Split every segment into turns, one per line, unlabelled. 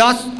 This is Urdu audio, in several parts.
10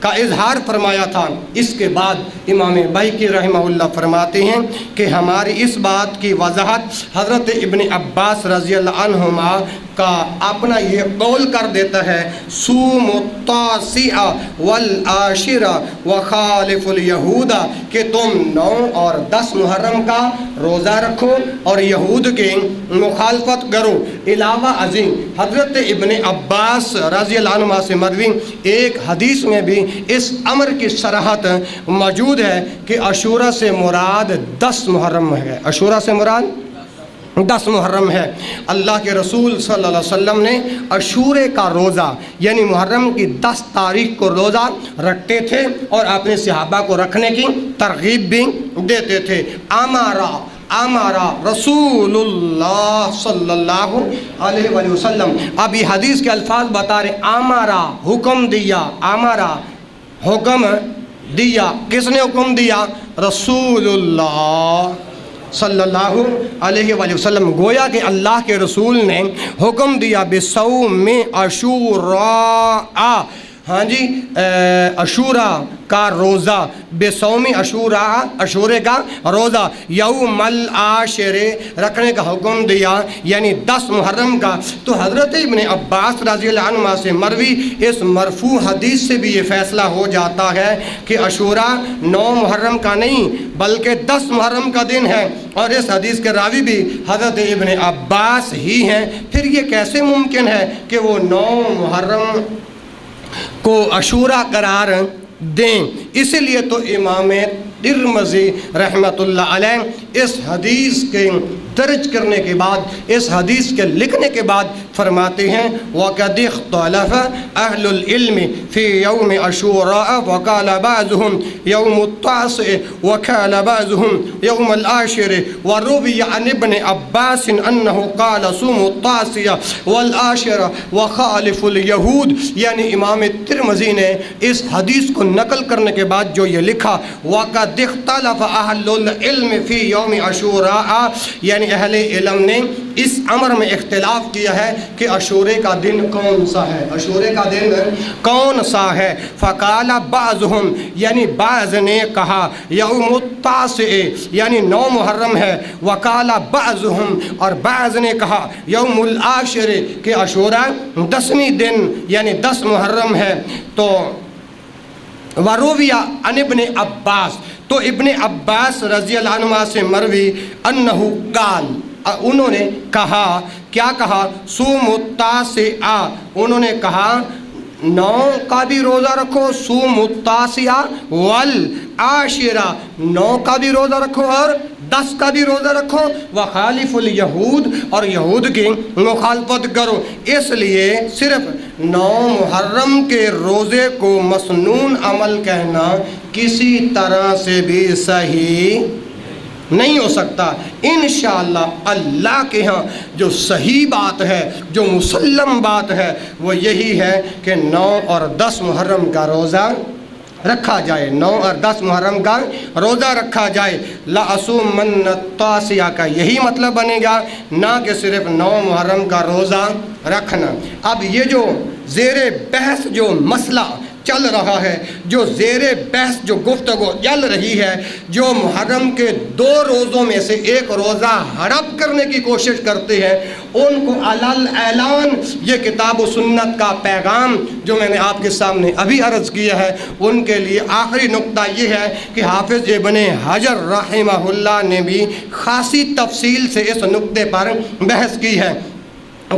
کا اظہار فرمایا تھا۔ اس کے بعد امام بہقی رحمہ اللہ فرماتے ہیں کہ ہماری اس بات کی وضاحت حضرت ابن عباس رضی اللہ عنہما کا اپنا یہ قول کر دیتا ہے، صوم التاسع والعاشرہ وخالف الیہود، کہ تم 9 اور 10 محرم کا روزہ رکھو اور یہود کے مخالفت کرو۔ علاوہ ازیں حضرت ابن عباس رضی اللہ عنہ سے مروی ایک حدیث میں بھی اس امر کی صراحت موجود ہے کہ عاشورہ سے مراد 10 محرم ہے۔ عاشورہ سے مراد 10 محرم ہے۔ اللہ کے رسول صلی اللہ علیہ وسلم نے عاشورے کا روزہ یعنی محرم کی 10 تاریخ کو روزہ رکھتے تھے اور اپنے صحابہ کو رکھنے کی ترغیب بھی دیتے تھے۔ امارا رسول اللہ صلی اللہ علیہ وآلہ وسلم، اب یہ حدیث کے الفاظ بتا رہے، امارا حکم دیا، امارا حکم دیا، کس نے حکم دیا؟ رسول اللہ صلی اللہ علیہ وآلہ وسلم، گویا کہ اللہ کے رسول نے حکم دیا بصوم عاشوراء، ہاں جی عاشورہ کا روزہ، بصوم عاشوراء، عاشورے کا روزہ، یوم العاشرے رکھنے کا حکم دیا یعنی 10 محرم کا۔ تو حضرت ابن عباس رضی اللہ عنہ سے مروی اس مرفوع حدیث سے بھی یہ فیصلہ ہو جاتا ہے کہ عاشوراء 9 محرم کا نہیں بلکہ 10 محرم کا دن ہے، اور اس حدیث کے راوی بھی حضرت ابن عباس ہی ہیں۔ پھر یہ کیسے ممکن ہے کہ وہ 9 محرم کو عاشورہ قرار دیں؟ اسی لیے تو امام ترمذی رحمۃ اللہ علیہ اس حدیث کے درج کرنے کے بعد، اس حدیث کے لکھنے کے بعد فرماتے ہیں وَقَدِ اخْتَلَفَ أَهْلُ الْعِلْمِ فِي يَوْمِ عَاشُورَاءَ وَقَالَ بَعْضُهُمْ يَوْمُ التَّاسِعِ وَقَالَ بَعْضُهُمْ يَوْمُ الْعَاشِرِ وَرُوِيَ عَنِ ابْنِ عَبَّاسٍ أَنَّهُ قَالَ صُومُوا التَّاسِعَ وَالْعَاشِرَ وَخَالِفُوا الْيَهُودَ، یعنی امام ترمذی نے اس حدیث کو نقل کرنے کے بعد جو یہ لکھا وَقَدِ اخْتَلَفَ أَهْلُ الْعِلْمِ فِي يَوْمِ عَاشُورَاءَ، یعنی اہل علم نے اس امر میں اختلاف کیا ہے کہ عاشورے کا دن کون سا ہے، عاشورے کا دن کون سا ہے۔ فقال بعضهم، یعنی بعض نے کہا یوم التاسع یعنی 9 محرم ہے، وقال بعضهم اور بعض نے کہا یوم العاشر کہ عاشورہ 10ویں دن یعنی 10 محرم ہے۔ تو ورویہ عن ابن عباس، تو ابن عباس رضی اللہ عنہ سے مروی انہو قال، انہوں نے کہا، کیا کہا؟ صوم التاسع، انہوں نے کہا 9 کا بھی روزہ رکھو، صوم التاسع والعاشرہ 9 کا بھی روزہ رکھو اور 10 کا بھی روزہ رکھو، وخالف الیہود اور یہود کی مخالفت کرو۔ اس لیے صرف 9 محرم کے روزے کو مسنون عمل کہنا کسی طرح سے بھی صحیح نہیں ہو سکتا۔ انشاءاللہ اللہ کے ہاں جو صحیح بات ہے، جو مسلم بات ہے، وہ یہی ہے کہ 9 اور 10 محرم کا روزہ رکھا جائے، 9 اور 10 محرم کا روزہ رکھا جائے۔ لَأَصُومَنَّ التَّاسِعَ کا یہی مطلب بنے گا، نہ کہ صرف 9 محرم کا روزہ رکھنا۔ اب یہ جو زیر بحث جو مسئلہ چل رہا ہے، جو زیر بحث جو گفتگو چل رہی ہے، جو محرم کے 2 روزوں میں سے ایک روزہ ہڑپ کرنے کی کوشش کرتے ہیں، ان کو علل اعلان یہ کتاب و سنت کا پیغام جو میں نے آپ کے سامنے ابھی عرض کیا ہے، ان کے لیے آخری نقطہ یہ ہے کہ حافظ ابن حجر رحمہ اللہ نے بھی خاصی تفصیل سے اس نقطے پر بحث کی ہے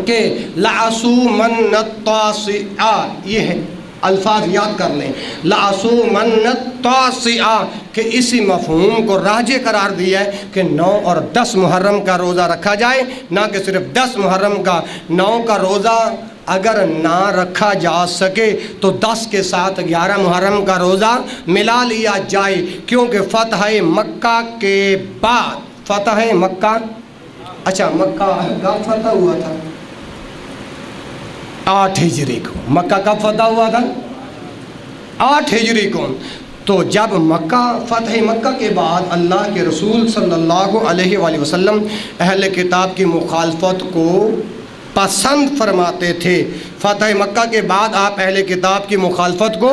کہ لَأَصُومَنَّ التَّاسِعَ، یہ ہے الفاظ یاد کر لیں، لَأَصُومَنَّ التَّاسِعَ، کہ اسی مفہوم کو راجح قرار دیا ہے کہ 9 اور 10 محرم کا روزہ رکھا جائے، نہ کہ صرف 10 محرم کا۔ 9 کا روزہ اگر نہ رکھا جا سکے تو 10 کے ساتھ 11 محرم کا روزہ ملا لیا جائے، کیونکہ فتح مکہ کے بعد، فتح مکہ، اچھا مکہ کب فتح ہوا تھا؟ 8 ہجری کو۔ مکہ کب فتح ہوا تھا؟ 8 ہجری کو۔ تو جب مکہ فتح مکہ کے بعد اللہ کے رسول صلی اللہ علیہ وآلہ وسلم اہل کتاب کی مخالفت کو پسند فرماتے تھے، فتح مکہ کے بعد آپ اہل کتاب کی مخالفت کو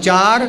4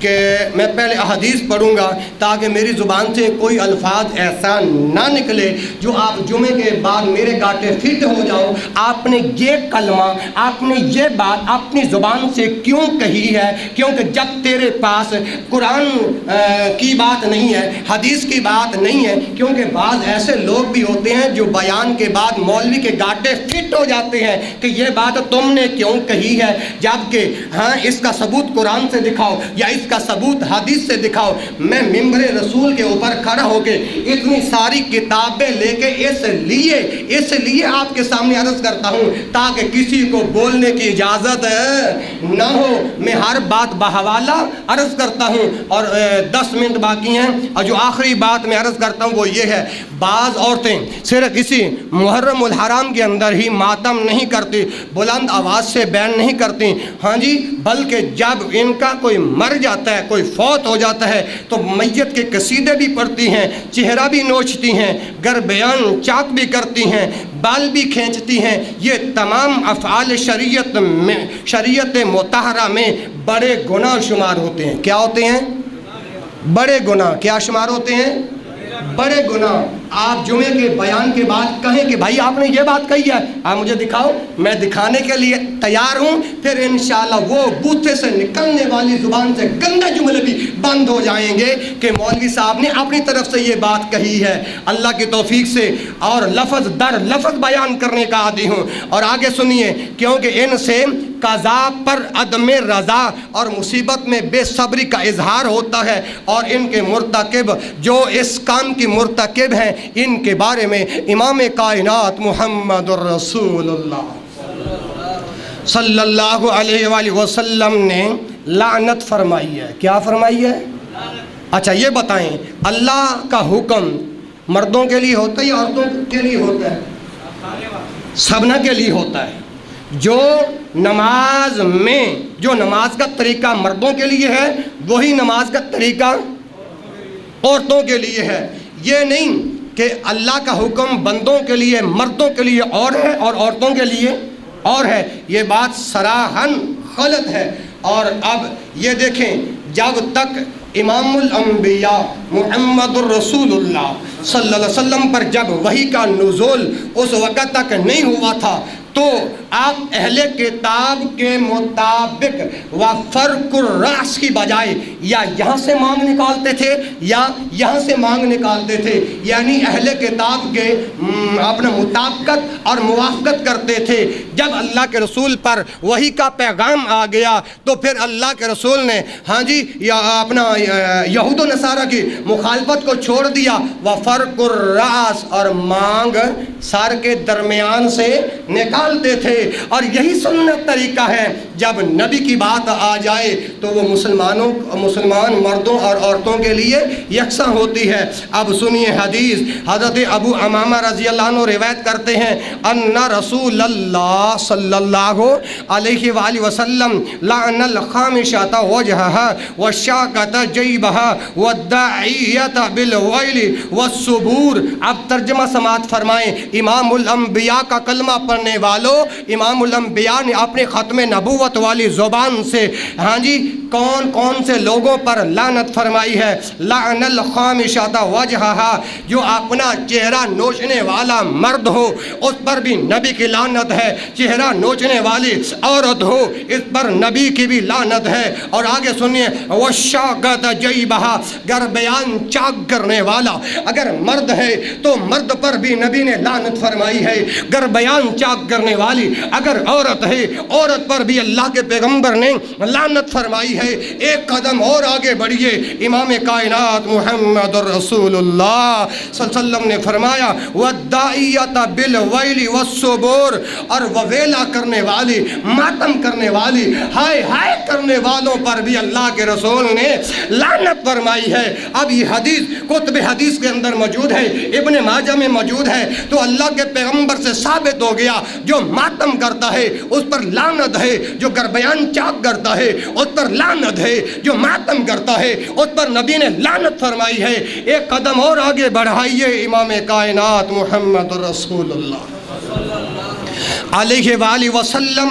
کہ میں پہلے احادیث پڑھوں گا تاکہ میری زبان سے کوئی الفاظ ایسا نہ نکلے جو آپ جمعے کے بعد میرے گاٹے فٹ ہو جاؤ، آپ نے یہ کلمہ، آپ نے یہ بات اپنی زبان سے کیوں کہی ہے؟ کیونکہ جب تیرے پاس قرآن کی بات نہیں ہے، حدیث کی بات نہیں ہے، کیونکہ بعض ایسے لوگ بھی ہوتے ہیں جو بیان کے بعد مولوی کے گاٹے فٹ ہو جاتے ہیں کہ یہ بات تم نے کیوں کہی ہے، جبکہ ہاں اس کا ثبوت قرآن سے دکھاؤ یا اس کا ثبوت حدیث سے دکھاؤ۔ میں ممبر رسول کے اوپر کھڑا ہو کے اتنی ساری کتابیں لے کے اس لیے آپ کے سامنے عرض کرتا ہوں تاکہ کسی کو بولنے کی اجازت نہ ہو۔ میں ہر بات بحوالہ عرض کرتا ہوں اور 10 منٹ باقی ہیں، اور جو آخری بات میں عرض کرتا ہوں وہ یہ ہے، بعض عورتیں صرف اسی محرم الحرام کے اندر ہی ماتم نہیں کرتی، بلند آواز سے بیان نہیں کرتی، ہاں جی، بلکہ جب ان کا کوئی مر جاتا ہے، کوئی فوت ہو جاتا ہے تو میت کے قصیدے بھی پڑھتی ہیں، چہرہ بھی نوچتی ہیں، گر بیان چاک بھی کرتی ہیں، بال بھی کھینچتی ہیں۔ یہ تمام افعال شریعت مطہرہ میں بڑے گناہ شمار ہوتے ہیں۔ کیا ہوتے ہیں؟ بڑے گناہ۔ کیا شمار ہوتے ہیں؟ بڑے گناہ۔ آپ جمعے کے بیان کے بعد کہیں کہ بھائی آپ نے یہ بات کہی ہے، آپ مجھے دکھاؤ، میں دکھانے کے لیے تیار ہوں، پھر انشاءاللہ وہ بوتھے سے نکلنے والی زبان سے گندے جملے بھی بند ہو جائیں گے کہ مولوی صاحب نے اپنی طرف سے یہ بات کہی ہے۔ اللہ کی توفیق سے اور لفظ در لفظ بیان کرنے کا عادی ہوں۔ اور آگے سنیے، کیونکہ ان سے قضا پر عدم رضا اور مصیبت میں بے صبری کا اظہار ہوتا ہے، اور ان کے مرتکب جو اس کام کی مرتکب ہیں ان کے بارے میں امام کائنات محمد الرسول اللہ صلی اللہ علیہ وآلہ وسلم نے لعنت فرمائی ہے۔ کیا فرمائی ہے؟ اچھا یہ بتائیں، اللہ کا حکم مردوں کے لیے ہوتا ہے یا عورتوں کے لیے ہوتا ہے؟ سبنا کے لیے ہوتا ہے۔ جو نماز میں جو نماز کا طریقہ مردوں کے لیے ہے وہی نماز کا طریقہ عورتوں کے لیے ہے۔ یہ نہیں کہ اللہ کا حکم بندوں کے لیے مردوں کے لیے اور ہے اور عورتوں کے لیے اور ہے، یہ بات صراحاً غلط ہے۔ اور اب یہ دیکھیں، جب تک امام الانبیاء محمد الرسول اللہ صلی اللہ علیہ وسلم پر جب وحی کا نزول اس وقت تک نہیں ہوا تھا تو آپ اہل کتاب کے مطابق وفرق الراس کی بجائے یا یہاں سے مانگ نکالتے تھے یا یہاں سے مانگ نکالتے تھے، یعنی اہل کتاب کے اپنا مطابقت اور موافقت کرتے تھے۔ جب اللہ کے رسول پر وحی کا پیغام آ گیا تو پھر اللہ کے رسول نے ہاں جی یا اپنا یہود و نصارہ کی مخالفت کو چھوڑ دیا، وفرق الراس، اور مانگ سر کے درمیان سے نکالتے تھے۔ اور یہی سنت طریقہ ہے، جب نبی کی بات آ جائے تو وہ مسلمان مردوں اور عورتوں کے لیے یکساں ہوتی ہے۔ اب سنیے حدیث، حضرت ابو امامہ رضی اللہ عنہ روایت کرتے ہیں، ان رسول اللہ صلی اللہ علیہ وآلہ وسلم لعن الخامشۃ وجہها والشاکۃ جیبها والداعیۃ بالویل والصبور۔ اب ترجمہ سماعت فرمائیں، امام الانبیاء کا کلمہ پڑھنے والوں، امام الانبیاء نے اپنے ختم نبوت والی زبان سے ہاں جی کون کون سے لوگوں پر لعنت فرمائی ہے؟ لعن الخامشۃ وجہها، جو اپنا چہرہ نوچنے والا مرد ہو اس پر بھی نبی کی لعنت ہے، چہرہ نوچنے والی عورت ہو اس پر نبی کی بھی لعنت ہے۔ اور آگے سنیے، والشاکۃ جیبها، گر بیان چاک کرنے والا اگر مرد ہے تو مرد پر بھی نبی نے لعنت فرمائی ہے، گر بیان چاک کرنے والی اگر عورت ہے عورت پر بھی اللہ کے پیغمبر نے لعنت فرمائی ہے۔ ایک قدم اور آگے بڑھیے، امام کائنات محمد الرسول اللہ صلی اللہ علیہ وسلم نے فرمایا، والداعیۃ بالویل والصبور، اور وویلا کرنے والی، ماتم کرنے والی، ہائے ہائے کرنے والوں پر بھی اللہ کے رسول نے لعنت فرمائی ہے۔ اب یہ حدیث کتب حدیث کے اندر موجود ہے، ابن ماجہ میں موجود ہے، تو اللہ کے پیغمبر سے ثابت ہو گیا جو ماتم کرتا ہے اس پر لعنت ہے، جو گربیان چاک کرتا ہے اس پر لعنت ہے، جو ماتم کرتا ہے اس پر نبی نے لعنت فرمائی ہے۔ ایک قدم اور آگے بڑھائیے، امام کائنات محمد رسول اللہ علیہ وآلہ وسلم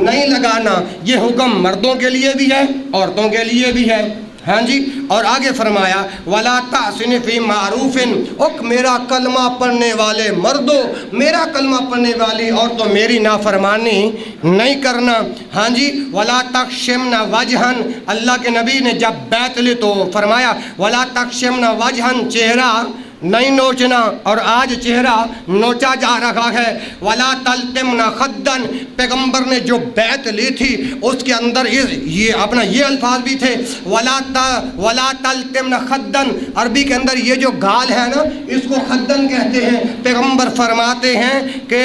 نہیں لگانا، یہ حکم مردوں کے لیے بھی ہے عورتوں کے لیے بھی ہے۔ ہاں جی، اور آگے فرمایا وَلَا تَعْصِنِ فِي مَعْرُوفٍ، میرا کلمہ پڑھنے والے مردوں، میرا کلمہ پڑھنے والی عورتوں میری نافرمانی نہیں کرنا۔ ہاں جی، وَلَا تَخْشِمْنَ وَجْهًا، اللہ کے نبی نے جب بیعت لی تو فرمایا وَلَا تَخْشِمْنَ وَجْهًا، چہرہ نہیں نوچنا، اور آج چہرہ نوچا جا رہا ہے۔ وَلَا تَلْتِمْنَ خَدًّا، پیغمبر نے جو بیعت لی تھی اس کے اندر یہ اپنا یہ الفاظ بھی تھے وَلَا تَلْتِمْنَ خَدًّا، عربی کے اندر یہ جو گال ہے نا اس کو خدن کہتے ہیں۔ پیغمبر فرماتے ہیں کہ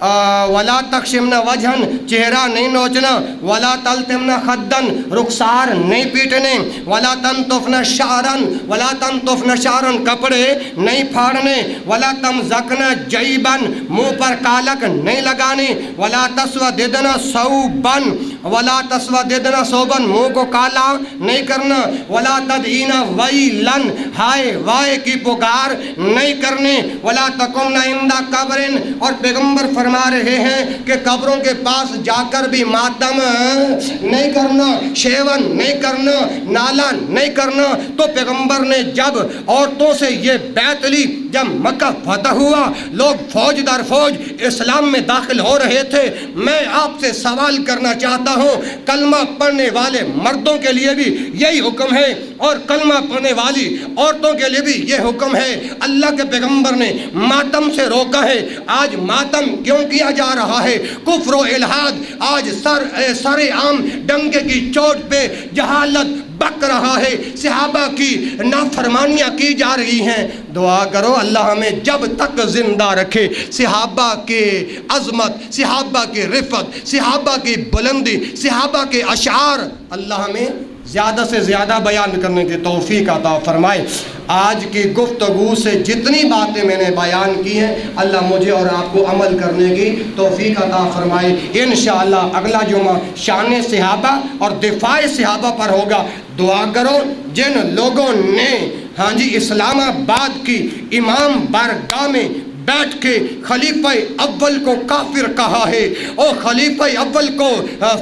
وَلَا تَخْشِمْنَ وَجْهًا، چہرہ نہیں نوچنا، وَلَا تَلْتِمْنَ خَدًّا، رخسار نہیں پیٹنے، وَلَا تَنْتُفْنَ شَعْرًا، وَلَا تَنْتُفْنَ شَعْرًا، کپڑے نہیں پھاڑنے، وَلَا تَمْزَقْنَ جَيْبًا، منہ پر کالک نہیں لگانے، وَلَا تَسْوَدِدْنَ ثَوْبًا، وَلَا تَسْوَدِدْنَ ثَوْبًا، منہ کو کالا نہیں کرنا، وَلَا تَدْعِينَ وَيْلًا، ہائے وائے کی پکار نہیں کرنے، وَلَا تَقُمْنَ عِنْدَ قَبْرٍ، اور پیغمبر فرما رہے ہیں کہ قبروں کے پاس جا کر بھی ماتم نہیں کرنا، شیون نہیں کرنا، نالا نہیں کرنا۔ تو پیغمبر نے جب عورتوں سے یہ بیعت لی، جب مکہ فتح ہوا، لوگ فوج در فوج اسلام میں داخل ہو رہے تھے، میں آپ سے سوال کرنا چاہتا ہوں، کلمہ پڑھنے والے مردوں کے لیے بھی یہی حکم ہے اور کلمہ پڑھنے والی عورتوں کے لیے بھی یہ حکم ہے۔ اللہ کے پیغمبر نے ماتم سے روکا ہے، آج ماتم کیوں کیا جا رہا ہے؟ کفر و الحاد آج سر عام ڈنکے کی چوٹ پہ جہالت بک رہا ہے، صحابہ کی نافرمانیاں کی جا رہی ہیں۔ دعا کرو اللہ ہمیں جب تک زندہ رکھے صحابہ کے عظمت، صحابہ کی رفت، صحابہ کی بلندی، صحابہ کے اشعار اللہ ہمیں زیادہ سے زیادہ بیان کرنے کی توفیق عطا فرمائے۔ آج کی گفتگو سے جتنی باتیں میں نے بیان کی ہیں اللہ مجھے اور آپ کو عمل کرنے کی توفیق عطا فرمائے۔ انشاءاللہ اگلا جمعہ شان صحابہ اور دفاع صحابہ پر ہوگا۔ دعا کرو جن لوگوں نے ہاں جی اسلام آباد کی امام بارگاہ میں بیٹھ کے خلیفہ اول کو کافر کہا ہے اور خلیفہ اول کو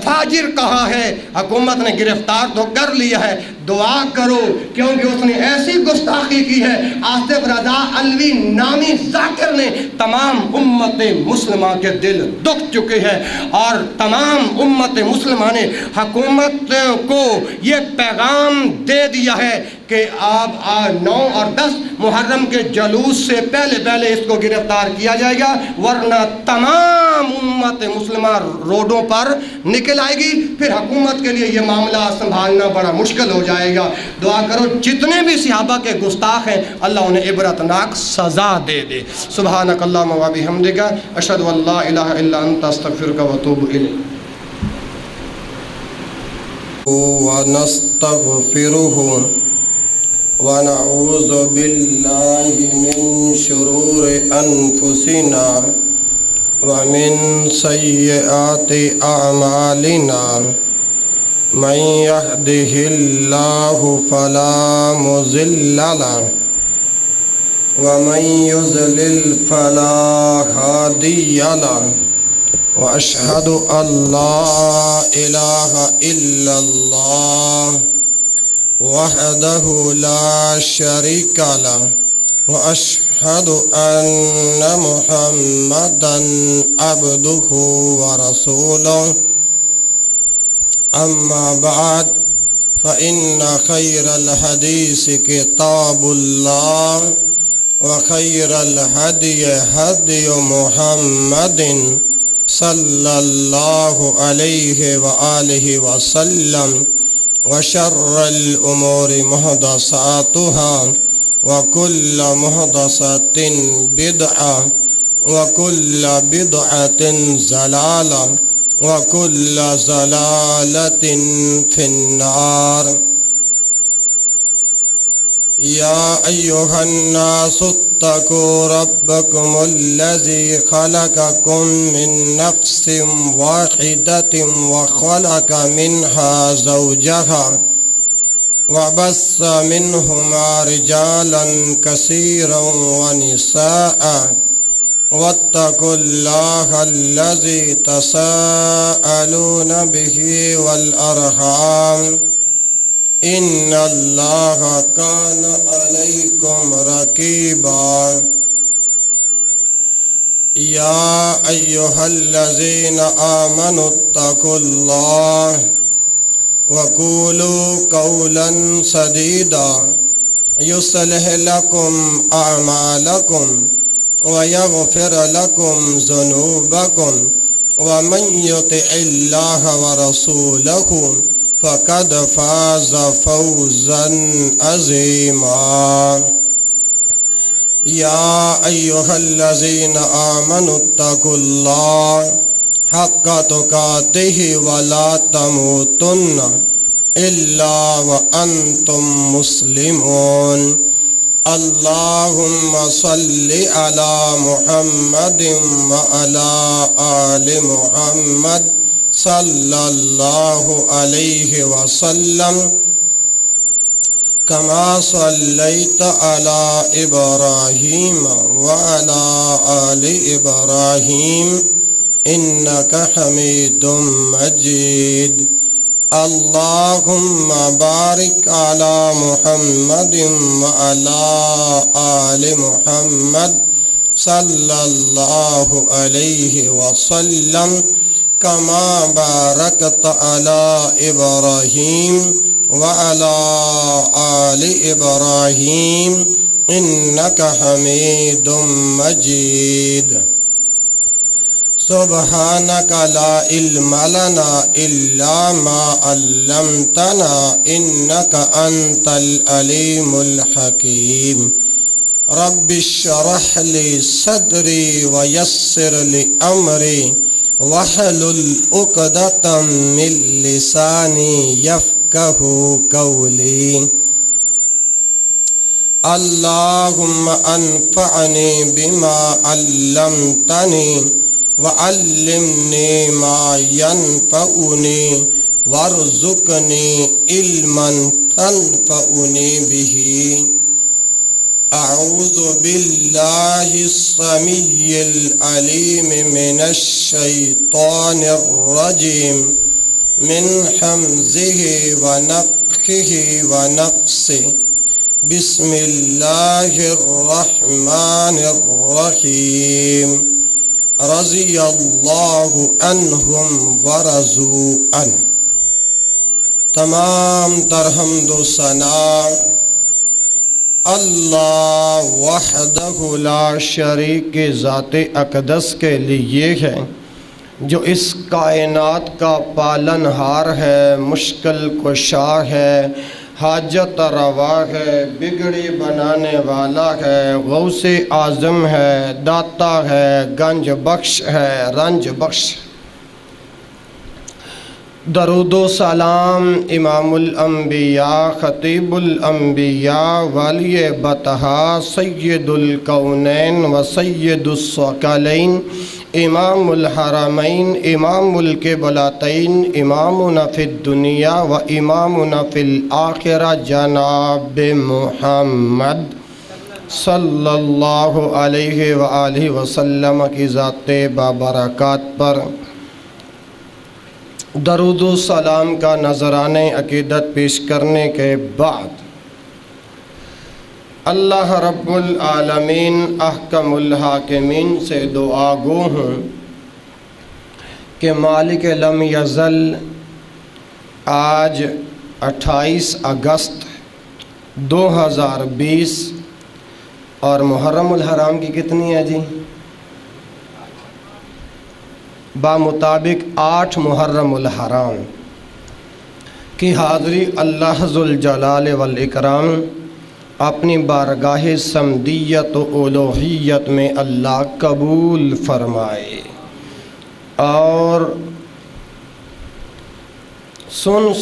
فاجر کہا ہے، حکومت نے گرفتار تو کر لیا ہے، دعا کرو کیونکہ اس نے ایسی گستاخی کی ہے، آصف رضا علوی نامی ذاکر نے تمام امت مسلمہ کے دل دکھ چکے ہیں، اور تمام امت مسلمہ نے حکومت کو یہ پیغام دے دیا ہے کہ آپ 9 اور 10 محرم کے جلوس سے پہلے اس کو گرفتار کیا جائے گا، ورنہ تمام امت مسلمہ روڈوں پر نکل آئے گی، پھر حکومت کے لیے یہ معاملہ سنبھالنا بڑا مشکل ہو جائے گا۔ دعا کرو جتنے بھی صحابہ کے گستاخ ہیں اللہ انہیں عبرتناک سزا دے دے۔ سبحانک اللہم و بحمدک، اشہد ان لا الہ الا انت، استغفرک و اتوب الیک۔
ونستغفره ونعوذ بالله من شرور أنفسنا ومن سيئات أعمالنا، من يهده الله فلا مضل له ومن يضلل فلا هادي له، وأشهد أن لا إله إلا الله وحده لا شريك له، وأشهد أن محمدا عبده ورسوله، أما بعد فإن خير الحديث كتاب الله، وخير الهدي هدي محمد صلى الله عليه وآله وسلم، وشر الأمور محدثاتها، وكل محدثة بدعة، وكل بدعة ضلالة، وكل ضلالة في النار۔ يا أيها الناس اتقوا ربكم الذي خلقكم من نفس واحدة وخلق منها زوجها وبث منهما رجالا كثيرا ونساء، واتقوا الله الذي تساءلون به والأرحام إن الله كان عليكم رقيبا يا أيها الذين آمنوا اتقوا الله وقولوا قولا سديدا يصلح لكم أعمالكم ويغفر لكم ذنوبكم ومن يطع الله ورسوله فقد فاز فوزا عظيما يا أيها الذين آمنوا اتقوا الله حق تقاته ولا تموتن إلا وأنتم مسلمون اللهم صل على محمد وعلى آل محمد صلى الله عليه وسلم كما صليت على إبراهيم وعلى آل إبراهيم إنك حميد مجيد اللهم بارك على محمد وعلى آل محمد صلى الله عليه وسلم كما باركت على إبراهيم وعلى آل إبراهيم إنك حميد مجيد سبحانك لا علم لنا إلا ما علمتنا إنك أنت العليم الحكيم رب اشرح لي صدري ويسر لي أمري واحلل عقدة من لساني يفقهوا قولي اللهم أنفعني بما علمتني وعلمني ما ينفعني وارزقني علما تنفعني به أعوذ بالله السميع العليم من الشيطان الرجيم من حمزه ونفخه ونفسه بسم الله الرحمن الرحيم رضي الله عنهم ورضوا عنه تمام تر حمد و ثنا اللہ وحدہ لا شریک کے ذات اقدس کے لیے ہے جو اس کائنات کا پالن ہار ہے، مشکل کشا ہے، حاجت روا ہے، بگڑی بنانے والا ہے، غوث اعظم ہے، داتا ہے، گنج بخش ہے، رنج بخش۔ درود و سلام امام الانبیاء خطیب الانبیاء ولی بطحا سید الکونین و سید الثقلین امام الحرمین امام القبلتین امامنا فی الدنیا و امامنا فی الآخرہ جناب محمد صلی اللہ علیہ وآلہ وسلم کی ذات بابرکات پر درود و سلام کا نذرانِ عقیدت پیش کرنے کے بعد اللہ رب العالمین احکم الحاکمین سے دعا گو ہوں کہ مالک لم یزل آج 28 اگست 2020 اور محرم الحرام کی کتنی ہے جی؟ بمطابق 8 محرم الحرام کی حاضری اللہ ذوالجلال والاکرام اپنی بارگاہ صمدیت و الوہیت میں اللہ قبول فرمائے اور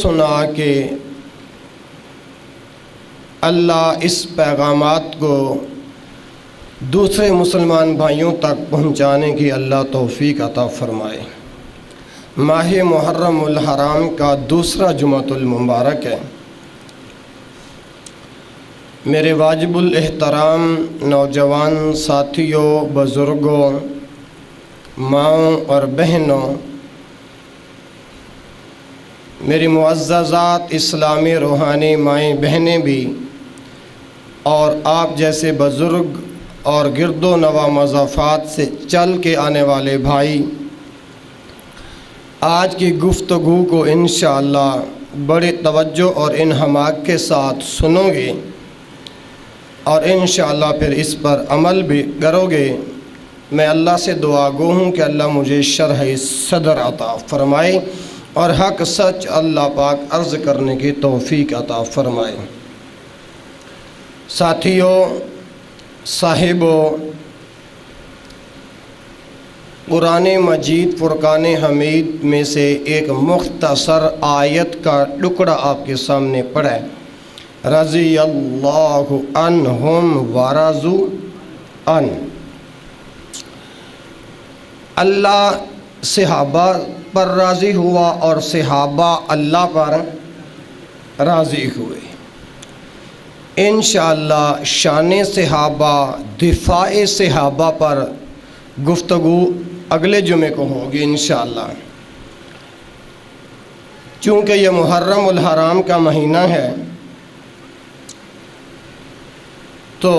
سنا کے اللہ اس پیغامات کو دوسرے مسلمان بھائیوں تک پہنچانے کی اللہ توفیق عطا فرمائے۔ ماہ محرم الحرام کا دوسرا جمعۃ المبارک ہے میرے واجب الاحترام نوجوان ساتھیوں، بزرگوں، ماؤں اور بہنوں، میری معززات اسلامی روحانی مائیں بہنیں بھی، اور آپ جیسے بزرگ اور گرد و نواح مضافات سے چل کے آنے والے بھائی، آج کی گفتگو کو انشاءاللہ بڑی توجہ اور انہماک کے ساتھ سنو گے اور انشاءاللہ پھر اس پر عمل بھی کرو گے۔ میں اللہ سے دعا گو ہوں کہ اللہ مجھے شرح صدر عطا فرمائے اور حق سچ اللہ پاک عرض کرنے کی توفیق عطا فرمائے۔ ساتھیوں، صاحبوں، قرآن مجید فرقان حمید میں سے ایک مختصر آیت کا ٹکڑا آپ کے سامنے پڑھا ہے۔ رضی اللہ عنہم ورضوا عنہ، اللہ صحابہ پر راضی ہوا اور صحابہ اللہ پر راضی ہوئے۔ انشاءاللہ شان صحابہ، دفاع صحابہ پر گفتگو اگلے جمعے کو ہوگی انشاءاللہ۔ چونکہ یہ محرم الحرام کا مہینہ ہے تو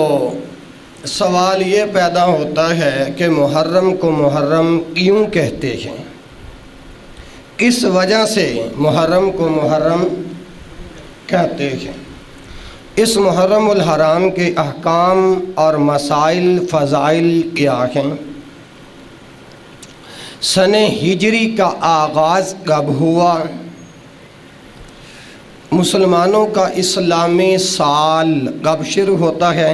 سوال یہ پیدا ہوتا ہے کہ محرم کو محرم کیوں کہتے ہیں، کس وجہ سے محرم کو محرم کہتے ہیں۔ اس محرم الحرام کے احکام اور مسائل فضائل کیا ہیں، سن ہجری کا آغاز کب ہوا، مسلمانوں کا اسلامی سال کب شروع ہوتا ہے،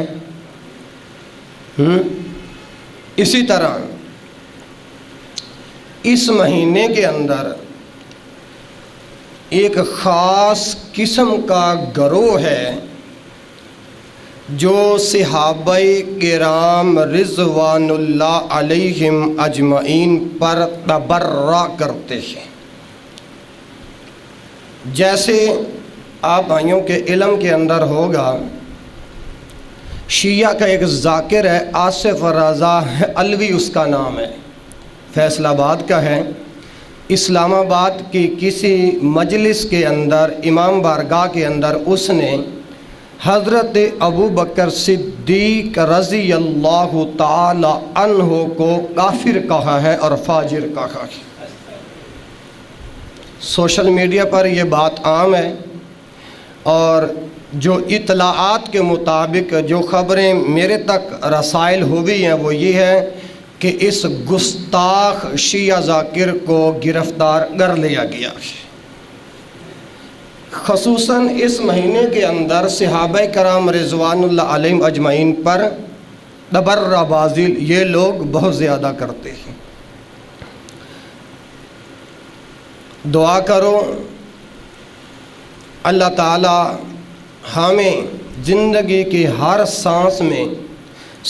اسی طرح اس مہینے کے اندر ایک خاص قسم کا گروہ ہے جو صحابہ کرام رضوان اللہ علیہم اجمعین پر تبرہ کرتے ہیں۔ جیسے آپ بھائیوں کے علم کے اندر ہوگا، شیعہ کا ایک ذاکر ہے آصف رضا علوی، اس کا نام ہے، فیصل آباد کا ہے۔ اسلام آباد کی کسی مجلس کے اندر، امام بارگاہ کے اندر، اس نے حضرت ابو بکر صدیق رضی اللہ تعالی عنہ کو کافر کہا ہے اور فاجر کہا ہے۔ سوشل میڈیا پر یہ بات عام ہے، اور جو اطلاعات کے مطابق جو خبریں میرے تک رسائل ہوئی ہیں وہ یہ ہے کہ اس گستاخ شیعہ ذاکر کو گرفتار کر لیا گیا ہے۔ خصوصاً اس مہینے کے اندر صحابہ کرام رضوان اللہ علیہم اجمعین پر تبرہ بازی یہ لوگ بہت زیادہ کرتے ہیں۔ دعا کرو اللہ تعالی ہمیں زندگی کی ہر سانس میں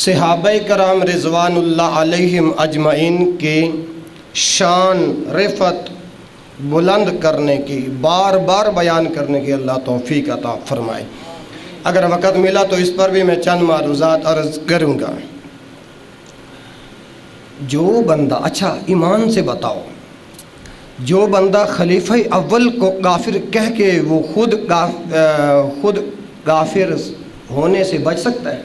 صحابہ کرام رضوان اللہ علیہم اجمعین کی شان رفعت بلند کرنے کی، بار بار بیان کرنے کی اللہ توفیق عطا فرمائے۔ اگر وقت ملا تو اس پر بھی میں چند معروضات عرض کروں گا۔ جو بندہ، اچھا ایمان سے بتاؤ، جو بندہ خلیفہ اول کو کافر کہہ کے وہ خود کافر ہونے سے بچ سکتا ہے؟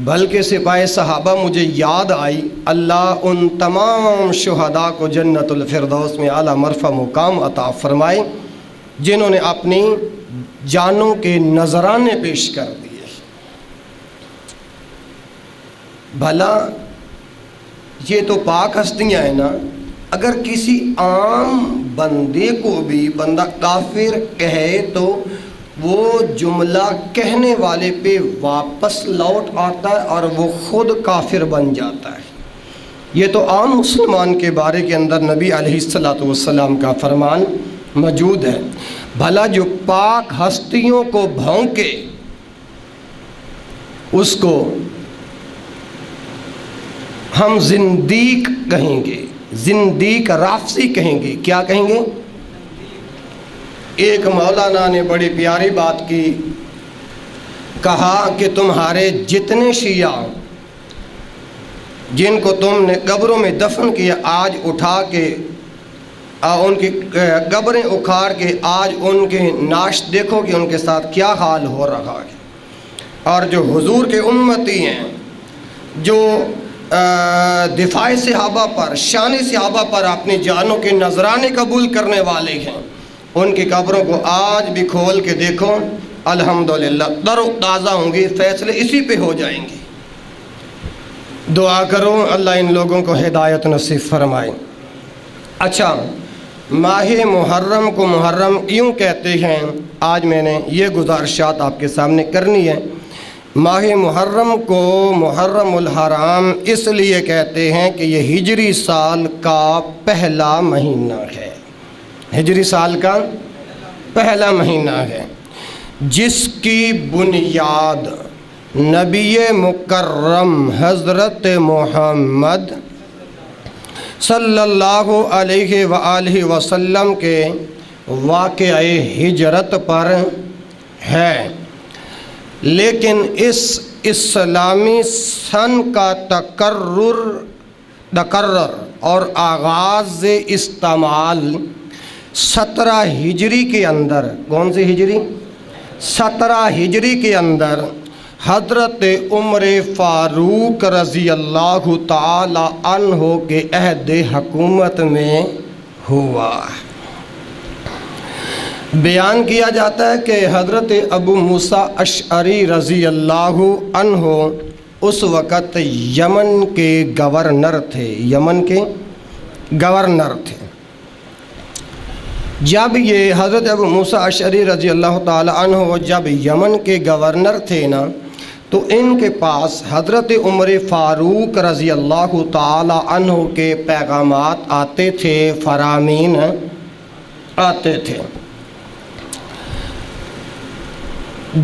بلکہ سپاہ صحابہ مجھے یاد آئی، اللہ ان تمام شہداء کو جنت الفردوس میں اعلیٰ مرفع مقام عطا فرمائے جنہوں نے اپنی جانوں کے نذرانے پیش کر دیے۔ بھلا یہ تو پاک ہستیاں ہیں نا، اگر کسی عام بندے کو بھی بندہ کافر کہے تو وہ جملہ کہنے والے پہ واپس لوٹ آتا ہے اور وہ خود کافر بن جاتا ہے۔ یہ تو عام مسلمان کے بارے کے اندر نبی علیہ السلام کا فرمان موجود ہے۔ بھلا جو پاک ہستیوں کو بھونکے اس کو ہم زندیق کہیں گے، زندیق رافضی کہیں گے، کیا کہیں گے؟ ایک مولانا نے بڑی پیاری بات کی، کہا کہ تمہارے جتنے شیعہ جن کو تم نے قبروں میں دفن کیا، آج اٹھا کے ان کی قبریں اکھاڑ کے آج ان کے نعش دیکھو کہ ان کے ساتھ کیا حال ہو رہا ہے۔ اور جو حضور کے امتی ہیں، جو دفاع صحابہ پر، شان صحابہ پر اپنی جانوں کے نذرانے قبول کرنے والے ہیں، ان کی قبروں کو آج بھی کھول کے دیکھو، الحمدللہ تر و تازہ ہوں گی، فیصلے اسی پہ ہو جائیں گے۔ دعا کرو اللہ ان لوگوں کو ہدایت نصیب فرمائے۔ اچھا، ماہ محرم کو محرم کیوں کہتے ہیں؟ آج میں نے یہ گزارشات آپ کے سامنے کرنی ہے۔ ماہ محرم کو محرم الحرام اس لیے کہتے ہیں کہ یہ ہجری سال کا پہلا مہینہ ہے، ہجری سال کا پہلا مہینہ ہے، جس کی بنیاد نبی مکرم حضرت محمد صلی اللہ علیہ وآلہ وسلم کے واقعہ ہجرت پر ہے۔ لیکن اس اسلامی سن کا تقرر اور آغاز استعمال 17 ہجری کے اندر، کون سی ہجری؟ 17 ہجری کے اندر حضرت عمر فاروق رضی اللہ تعالی عنہ کے عہد حکومت میں ہوا۔ بیان کیا جاتا ہے کہ حضرت ابو موسیٰ اشعری رضی اللہ عنہ اس وقت یمن کے گورنر تھے، یمن کے گورنر تھے۔ جب یہ حضرت ابو موسیٰ اشعری رضی اللہ تعالی عنہ جب یمن کے گورنر تھے نا، تو ان کے پاس حضرت عمر فاروق رضی اللہ تعالی عنہ کے پیغامات آتے تھے، فرامین آتے تھے۔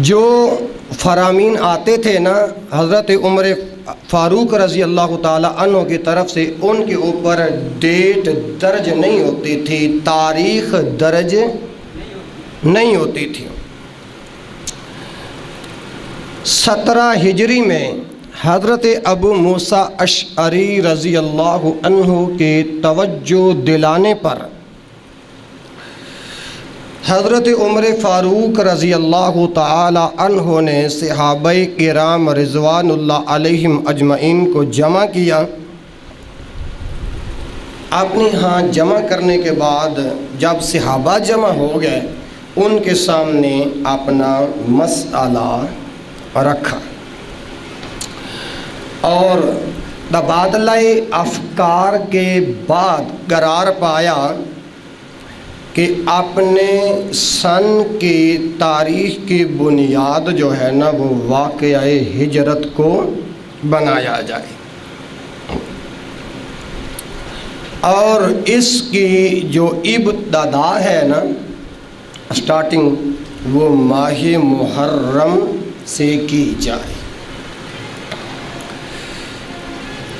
جو فرامین آتے تھے نا حضرت عمر فاروق رضی اللہ تعالی عنہ کی طرف سے، ان کے اوپر ڈیٹ درج نہیں ہوتی تھی، تاریخ درج نہیں ہوتی تھی۔ 17 ہجری میں حضرت ابو موسیٰ اشعری رضی اللہ عنہ کے توجہ دلانے پر حضرت عمر فاروق رضی اللہ تعالی عنہ نے صحابہ کرام رضوان اللہ علیہم اجمعین کو جمع کیا۔ اپنے ہاں جمع کرنے کے بعد جب صحابہ جمع ہو گئے، ان کے سامنے اپنا مسئلہ رکھا اور تبادلہ افکار کے بعد قرار پایا کہ اپنے سن کی تاریخ کی بنیاد جو ہے نا وہ واقعہ ہجرت کو بنایا جائے، اور اس کی جو ابتدا ہے نا، سٹارٹنگ، وہ ماہ محرم سے کی جائے،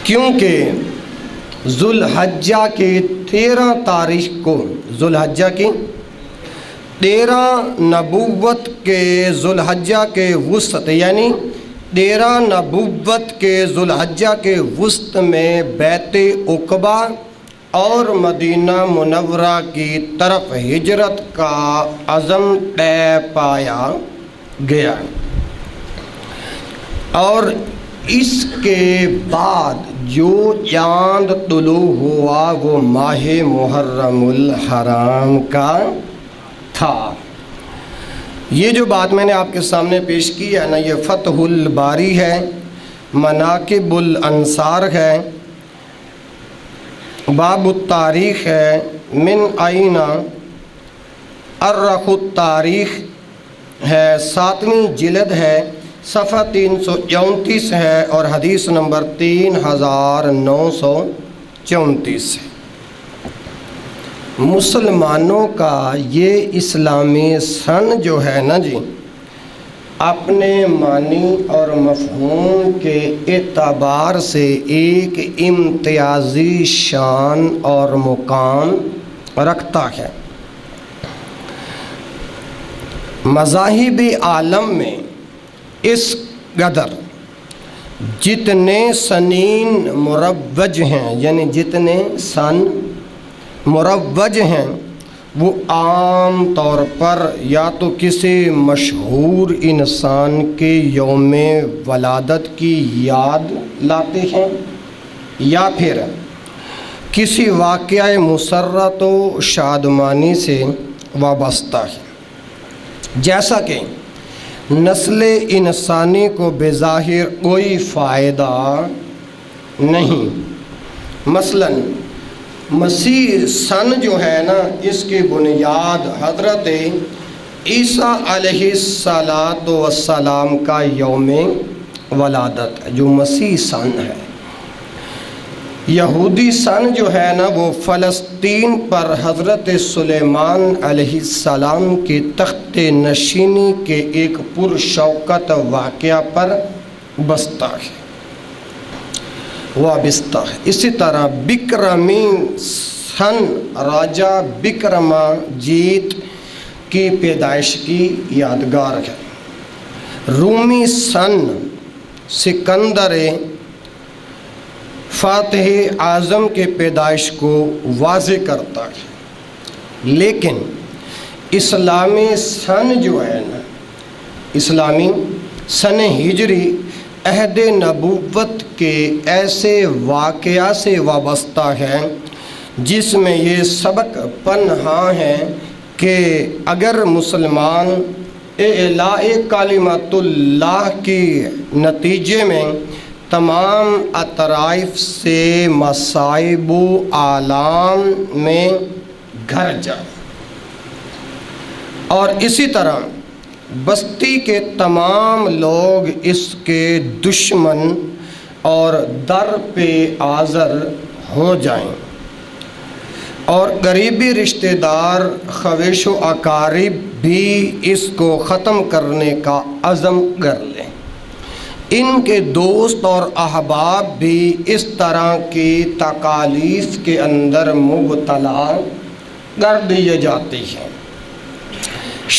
کیونکہ ذوالحجہ کے 13 تاریخ کو، ذوالحجہ کی 13 نبوت کے ذوالحجہ کے وسط، یعنی 13 نبوت کے ذوالحجہ کے وسط میں بیت عقبہ اور مدینہ منورہ کی طرف ہجرت کا عزم طے پایا گیا، اور اس کے بعد جو چاند طلوع ہوا وہ ماہ محرم الحرام کا تھا۔ یہ جو بات میں نے آپ کے سامنے پیش کی ہے نا، یہ فتح الباری ہے، مناقب الانصار ہے، باب التاریخ ہے، من آئین ارخ التاریخ ہے، 7ویں جلد ہے، صفحہ 334 ہے، اور حدیث نمبر 3934 ہے۔ مسلمانوں کا یہ اسلامی سن جو ہے نا جی، اپنے معنی اور مفہوم کے اعتبار سے ایک امتیازی شان اور مقام رکھتا ہے۔ مذاہب عالم میں اس قدر جتنے سنین مروج ہیں، یعنی جتنے سن مروج ہیں، وہ عام طور پر یا تو کسی مشہور انسان کے یوم ولادت کی یاد لاتے ہیں یا پھر کسی واقعہ مسرت و شادمانی سے وابستہ ہے، جیسا کہ نسل انسانی کو بظاہر کوئی فائدہ نہیں۔ مثلاً مسیح سن جو ہے نا، اس کی بنیاد حضرت عیسیٰ علیہ السلام کا یوم ولادت ہے، جو مسیح سن ہے۔ یہودی سن جو ہے نا، وہ فلسطین پر حضرت سلیمان علیہ السلام کی تخت نشینی کے ایک پرشوکت واقعہ پر بستہ ہے، وابستہ ہے۔ اسی طرح بکرمی سن راجہ بکرما جیت کی پیدائش کی یادگار ہے۔ رومی سن سکندر فاتح اعظم کے پیدائش کو واضح کرتا ہے، لیکن اسلامی سن جو ہے نا، اسلامی سن ہجری عہد نبوت کے ایسے واقعہ سے وابستہ ہے جس میں یہ سبق پنہاں ہے کہ اگر مسلمان اعلاء کلمت اللہ کی نتیجے میں تمام اطراف سے مصائب و آلام میں گھر جائے، اور اسی طرح بستی کے تمام لوگ اس کے دشمن اور در پہ آزر ہو جائیں، اور قریبی رشتہ دار خویش و اقارب بھی اس کو ختم کرنے کا عزم کر لیں، ان کے دوست اور احباب بھی اس طرح کی تکالیف کے اندر مبتلا کر دیے جاتے ہیں۔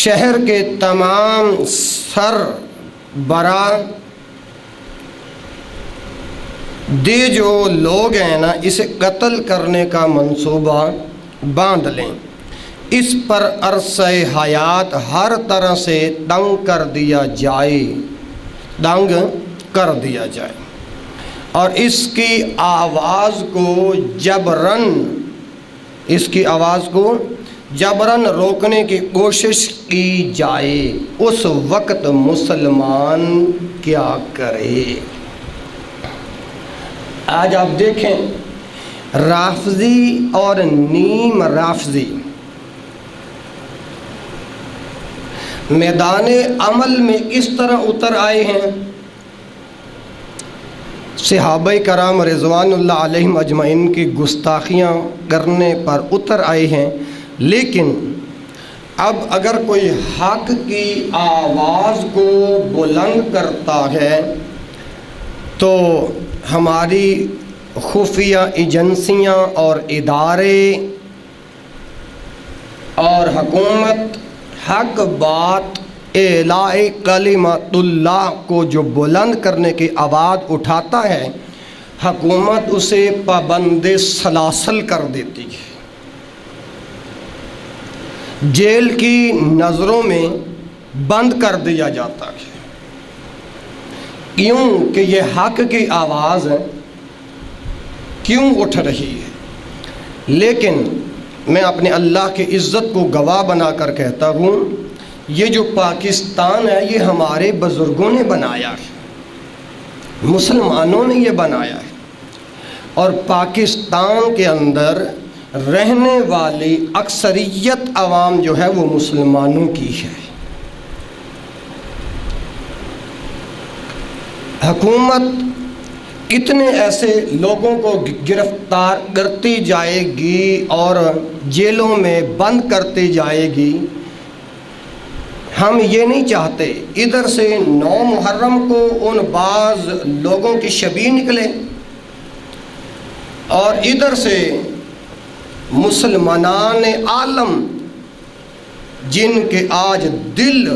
شہر کے تمام سربراہ جو لوگ ہیں نا، اسے قتل کرنے کا منصوبہ باندھ لیں، اس پر عرصہ حیات ہر طرح سے تنگ کر دیا جائے، اور اس کی آواز کو جبراً روکنے کی کوشش کی جائے، اس وقت مسلمان کیا کرے؟ آج آپ دیکھیں رافضی اور نیم رافضی میدان عمل میں اس طرح اتر آئے ہیں، صحابہ کرام رضوان اللہ علیہم اجمعین کی گستاخیاں کرنے پر اتر آئے ہیں، لیکن اب اگر کوئی حق کی آواز کو بلند کرتا ہے تو ہماری خفیہ ایجنسیاں اور ادارے اور حکومت حق بات اعلاء کلمت اللہ کو جو بلند کرنے کی آواز اٹھاتا ہے، حکومت اسے پابند سلاسل کر دیتی ہے، جیل کی نظروں میں بند کر دیا جاتا ہے، کیوں کہ یہ حق کی آواز کیوں اٹھ رہی ہے۔ لیکن میں اپنے اللہ کی عزت کو گواہ بنا کر کہتا ہوں، یہ جو پاکستان ہے یہ ہمارے بزرگوں نے بنایا ہے، مسلمانوں نے یہ بنایا ہے، اور پاکستان کے اندر رہنے والی اکثریت عوام جو ہے وہ مسلمانوں کی ہے۔ حکومت کتنے ایسے لوگوں کو گرفتار کرتی جائے گی اور جیلوں میں بند کرتی جائے گی، ہم یہ نہیں چاہتے ادھر سے 9 محرم کو ان بعض لوگوں کی شبیہ نکلے اور ادھر سے مسلمانان عالم
جن کے آج دل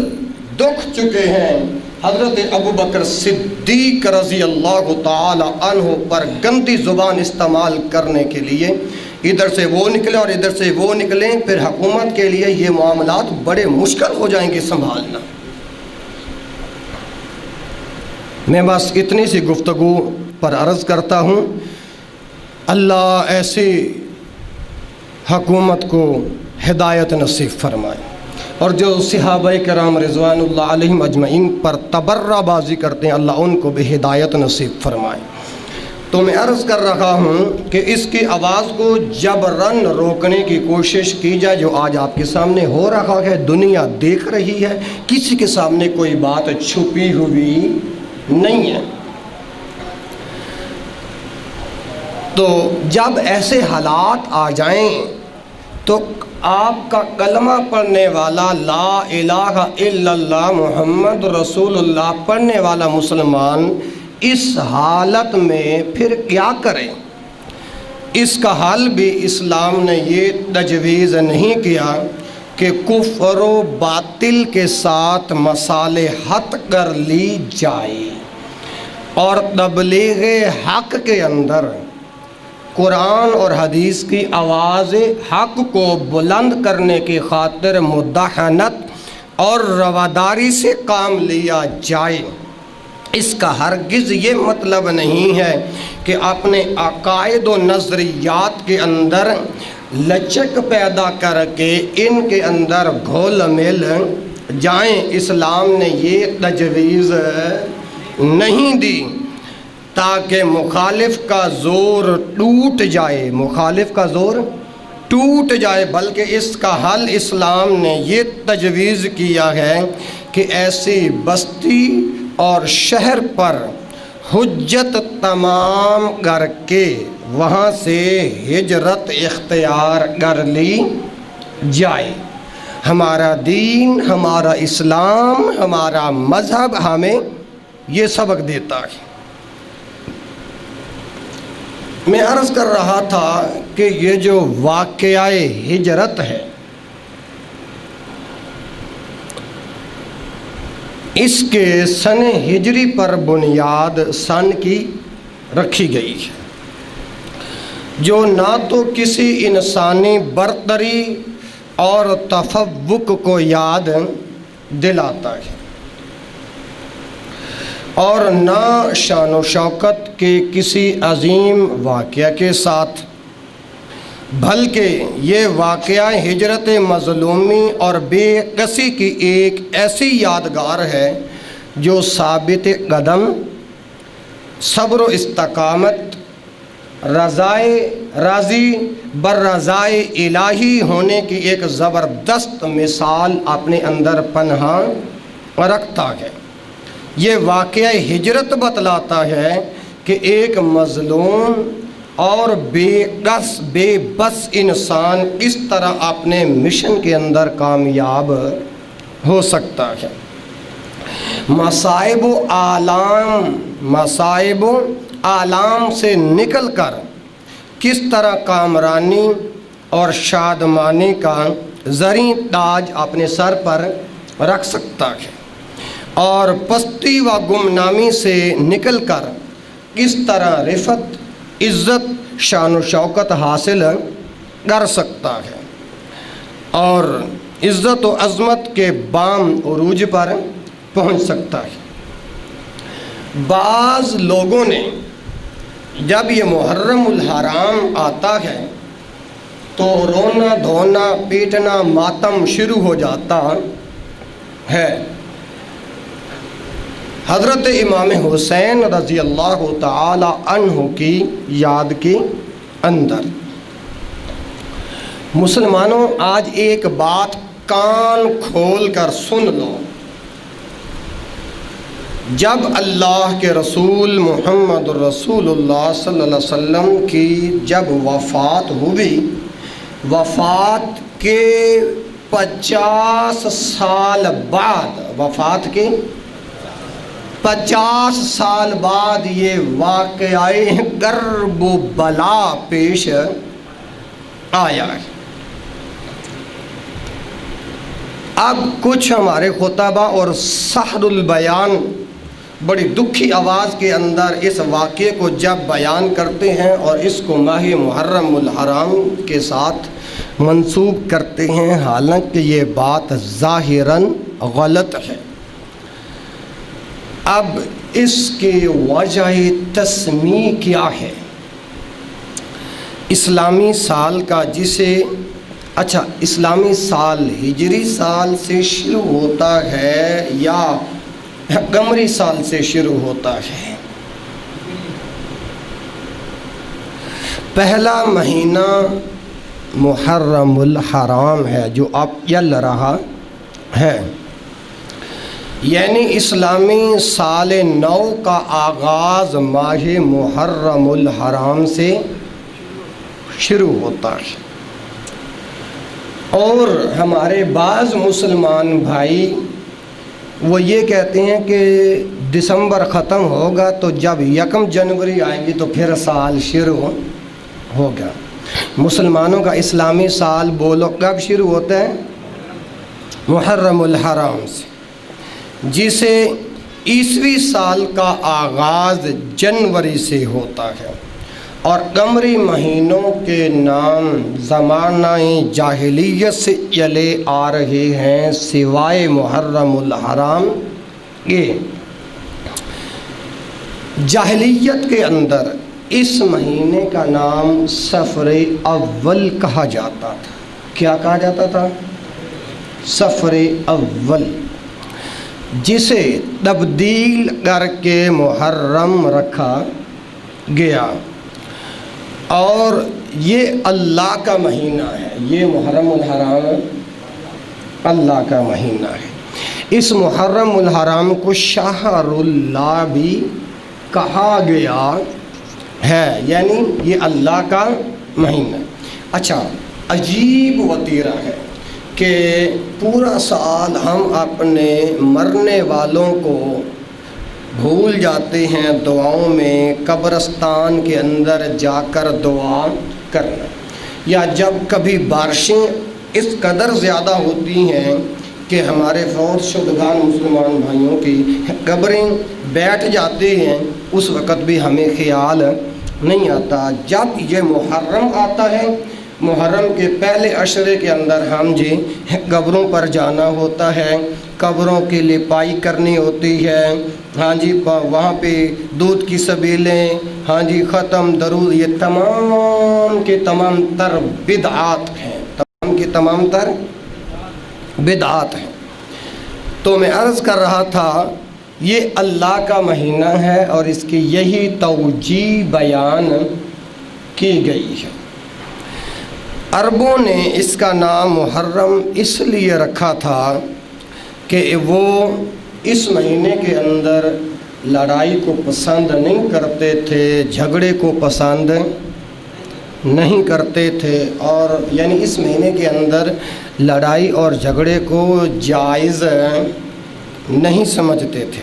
دکھ چکے ہیں، حضرت ابوبکر صدیق رضی اللہ تعالی عنہ پر گندی زبان استعمال کرنے کے لیے ادھر سے وہ نکلے اور ادھر سے وہ نکلیں، پھر حکومت کے لیے یہ معاملات بڑے مشکل ہو جائیں گے سنبھالنا۔ میں بس اتنی سی گفتگو پر عرض کرتا ہوں، اللہ ایسی حکومت کو ہدایت نصیب فرمائے، اور جو صحابہ کرام رضوان اللہ علیہم اجمعین پر تبرہ بازی کرتے ہیں اللہ ان کو بھی ہدایت نصیب فرمائے۔ تو میں عرض کر رہا ہوں کہ اس کی آواز کو جبراً روکنے کی کوشش کی جائے، جو آج آپ کے سامنے ہو رہا ہے، دنیا دیکھ رہی ہے، کسی کے سامنے کوئی بات چھپی ہوئی نہیں ہے۔ تو جب ایسے حالات آ جائیں تو آپ کا کلمہ پڑھنے والا، لا الہ الا اللہ محمد رسول اللہ پڑھنے والا مسلمان اس حالت میں پھر کیا کرے؟ اس کا حل بھی اسلام نے یہ تجویز نہیں کیا کہ کفر و باطل کے ساتھ مصالحت کر لی جائے، اور تبلیغ حق کے اندر قرآن اور حدیث کی آواز حق کو بلند کرنے کی خاطر مداحنت اور رواداری سے کام لیا جائے۔ اس کا ہرگز یہ مطلب نہیں ہے کہ اپنے عقائد و نظریات کے اندر لچک پیدا کر کے ان کے اندر گھول مل جائیں۔ اسلام نے یہ تجویز نہیں دی تاکہ مخالف کا زور ٹوٹ جائے، مخالف کا زور ٹوٹ جائے، بلکہ اس کا حل اسلام نے یہ تجویز کیا ہے کہ ایسی بستی اور شہر پر حجت تمام کر کے وہاں سے ہجرت اختیار کر لی جائے۔ ہمارا دین، ہمارا اسلام، ہمارا مذہب ہمیں یہ سبق دیتا ہے۔ میں عرض کر رہا تھا کہ یہ جو واقعہ ہجرت ہے، اس کے سن ہجری پر بنیاد سن کی رکھی گئی ہے، جو نہ تو کسی انسانی برتری اور تفوق کو یاد دلاتا ہے، اور نہ شان و شوکت کے کسی عظیم واقعہ کے ساتھ، بلکہ یہ واقعہ ہجرت مظلومی اور بے کسی کی ایک ایسی یادگار ہے جو ثابت قدم، صبر و استقامت، راضی بر رضائے الہی ہونے کی ایک زبردست مثال اپنے اندر پنہاں رکھتا ہے۔ یہ واقعہ ہجرت بتلاتا ہے کہ ایک مظلوم اور بے بس انسان کس طرح اپنے مشن کے اندر کامیاب ہو سکتا ہے۔ مصائب و آلام سے نکل کر کس طرح کامرانی اور شادمانی کا زریں تاج اپنے سر پر رکھ سکتا ہے، اور پستی و گمنامی سے نکل کر کس طرح رفعت، عزت، شان و شوکت حاصل کر سکتا ہے، اور عزت و عظمت کے بام عروج پر پہنچ سکتا ہے۔ بعض لوگوں نے جب یہ محرم الحرام آتا ہے تو رونا دھونا پیٹنا ماتم شروع ہو جاتا ہے۔ حضرت امام حسین رضی اللہ تعالی عنہ کی یاد کے اندر مسلمانوں آج ایک بات کان کھول کر سن لو، جب اللہ کے رسول محمد رسول اللہ صلی اللہ علیہ وسلم کی جب وفات ہوئی، وفات کے 50 سال بعد، وفات کے 50 سال بعد یہ واقعہ کرب و بلا پیش آیا ہے۔ اب کچھ ہمارے خطبہ اور سحر البیان بڑی دکھی آواز کے اندر اس واقعے کو جب بیان کرتے ہیں اور اس کو ماہ محرم الحرام کے ساتھ منسوب کرتے ہیں، حالانکہ یہ بات ظاہراً غلط ہے۔ اب اس کی وجہ تسمیہ کیا ہے؟ اسلامی سال کا اسلامی سال ہجری سال سے شروع ہوتا ہے یا قمری سال سے شروع ہوتا ہے؟ پہلا مہینہ محرم الحرام ہے جو اب چل رہا ہے، یعنی اسلامی سال نو کا آغاز ماہ محرم الحرام سے شروع ہوتا ہے۔ اور ہمارے بعض مسلمان بھائی وہ یہ کہتے ہیں کہ دسمبر ختم ہوگا تو جب 1 جنوری آئے گی تو پھر سال شروع ہوگا۔ مسلمانوں کا اسلامی سال بولو کب شروع ہوتا ہے؟ محرم الحرام سے، جسے عیسوی سال کا آغاز جنوری سے ہوتا ہے، اور قمری مہینوں کے نام زمانہ جاہلیت سے چلے آ رہے ہیں سوائے محرم الحرام کے۔ جاہلیت کے اندر اس مہینے کا نام صفر اول کہا جاتا تھا۔ کیا کہا جاتا تھا؟ صفر اول، جسے تبدیل کر کے محرم رکھا گیا، اور یہ اللہ کا مہینہ ہے۔ یہ محرم الحرام اللہ کا مہینہ ہے۔ اس محرم الحرام کو شہر اللہ بھی کہا گیا ہے، یعنی یہ اللہ کا مہینہ۔ اچھا، عجیب وتیرہ ہے کہ پورا سال ہم اپنے مرنے والوں کو بھول جاتے ہیں دعاؤں میں، قبرستان کے اندر جا کر دعا کرنا، یا جب کبھی بارشیں اس قدر زیادہ ہوتی ہیں کہ ہمارے فوت شدگان مسلمان بھائیوں کی قبریں بیٹھ جاتے ہیں، اس وقت بھی ہمیں خیال نہیں آتا۔ جب یہ محرم آتا ہے، محرم کے پہلے عشرے کے اندر ہم قبروں پر جانا ہوتا ہے، قبروں کی لپائی کرنی ہوتی ہے، وہاں پہ دودھ کی سبیلیں، ختم درود، یہ تمام کے تمام تر بدعات ہیں، تمام کے تمام تر بدعات ہیں۔ تو میں عرض کر رہا تھا یہ اللہ کا مہینہ ہے اور اس کی یہی توجیہ بیان کی گئی ہے۔ عربوں نے اس کا نام محرم اس لیے رکھا تھا کہ وہ اس مہینے کے اندر لڑائی کو پسند نہیں کرتے تھے، جھگڑے کو پسند نہیں کرتے تھے، اور یعنی اس مہینے کے اندر لڑائی اور جھگڑے کو جائز نہیں سمجھتے تھے۔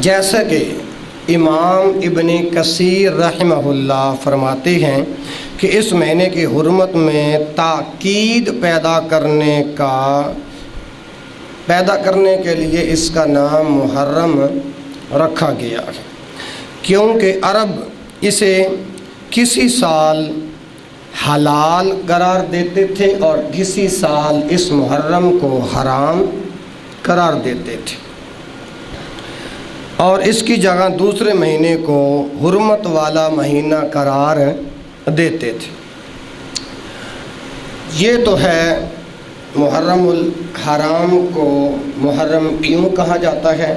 جیسا کہ امام ابن کثیر رحمہ اللہ فرماتے ہیں کہ اس مہینے کی حرمت میں تاکید پیدا کرنے کے لیے اس کا نام محرم رکھا گیا ہے، کیونکہ عرب اسے کسی سال حلال قرار دیتے تھے اور کسی سال اس محرم کو حرام قرار دیتے تھے، اور اس کی جگہ دوسرے مہینے کو حرمت والا مہینہ قرار دیتے تھے۔ یہ تو ہے محرم الحرام کو محرم یوں کہا جاتا ہے،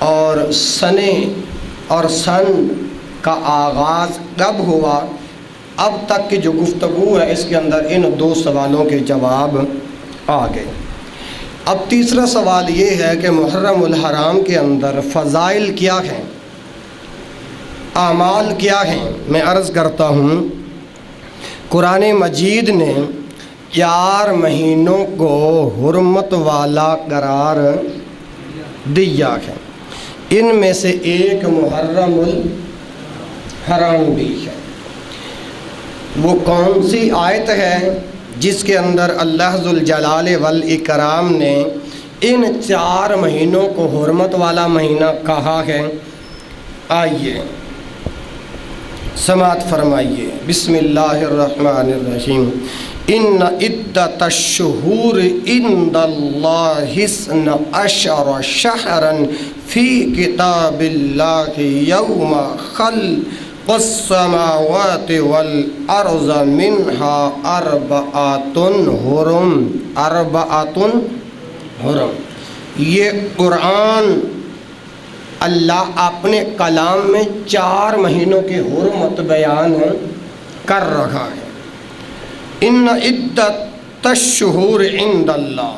اور سن کا آغاز کب ہوا، اب تک کی جو گفتگو ہے اس کے اندر ان 2 سوالوں کے جواب آ گئے۔ اب تیسرا سوال یہ ہے کہ محرم الحرام کے اندر فضائل کیا ہیں، اعمال کیا ہیں؟ میں عرض کرتا ہوں، قرآن مجید نے 4 مہینوں کو حرمت والا قرار دیا ہے، ان میں سے ایک محرم الحرام بھی ہے۔ وہ کون سی آیت ہے
جس کے اندر اللہ ذوالجلال والاکرام نے ان 4 مہینوں کو حرمت والا مہینہ کہا ہے۔ آئیے سماعت فرمائیے، بسم اللہ الرحمن الرحیم۔ ان عدۃ الشہور عند اللہ 12 شہرا فی کتاب اللہ یوم خلق السماوات والارض منها 4 حرم۔ یہ قرآن اللہ اپنے کلام میں 4 مہینوں کی حرمت بیان کر رہا ہے۔ ان عدۃ الشہور عند اللہ،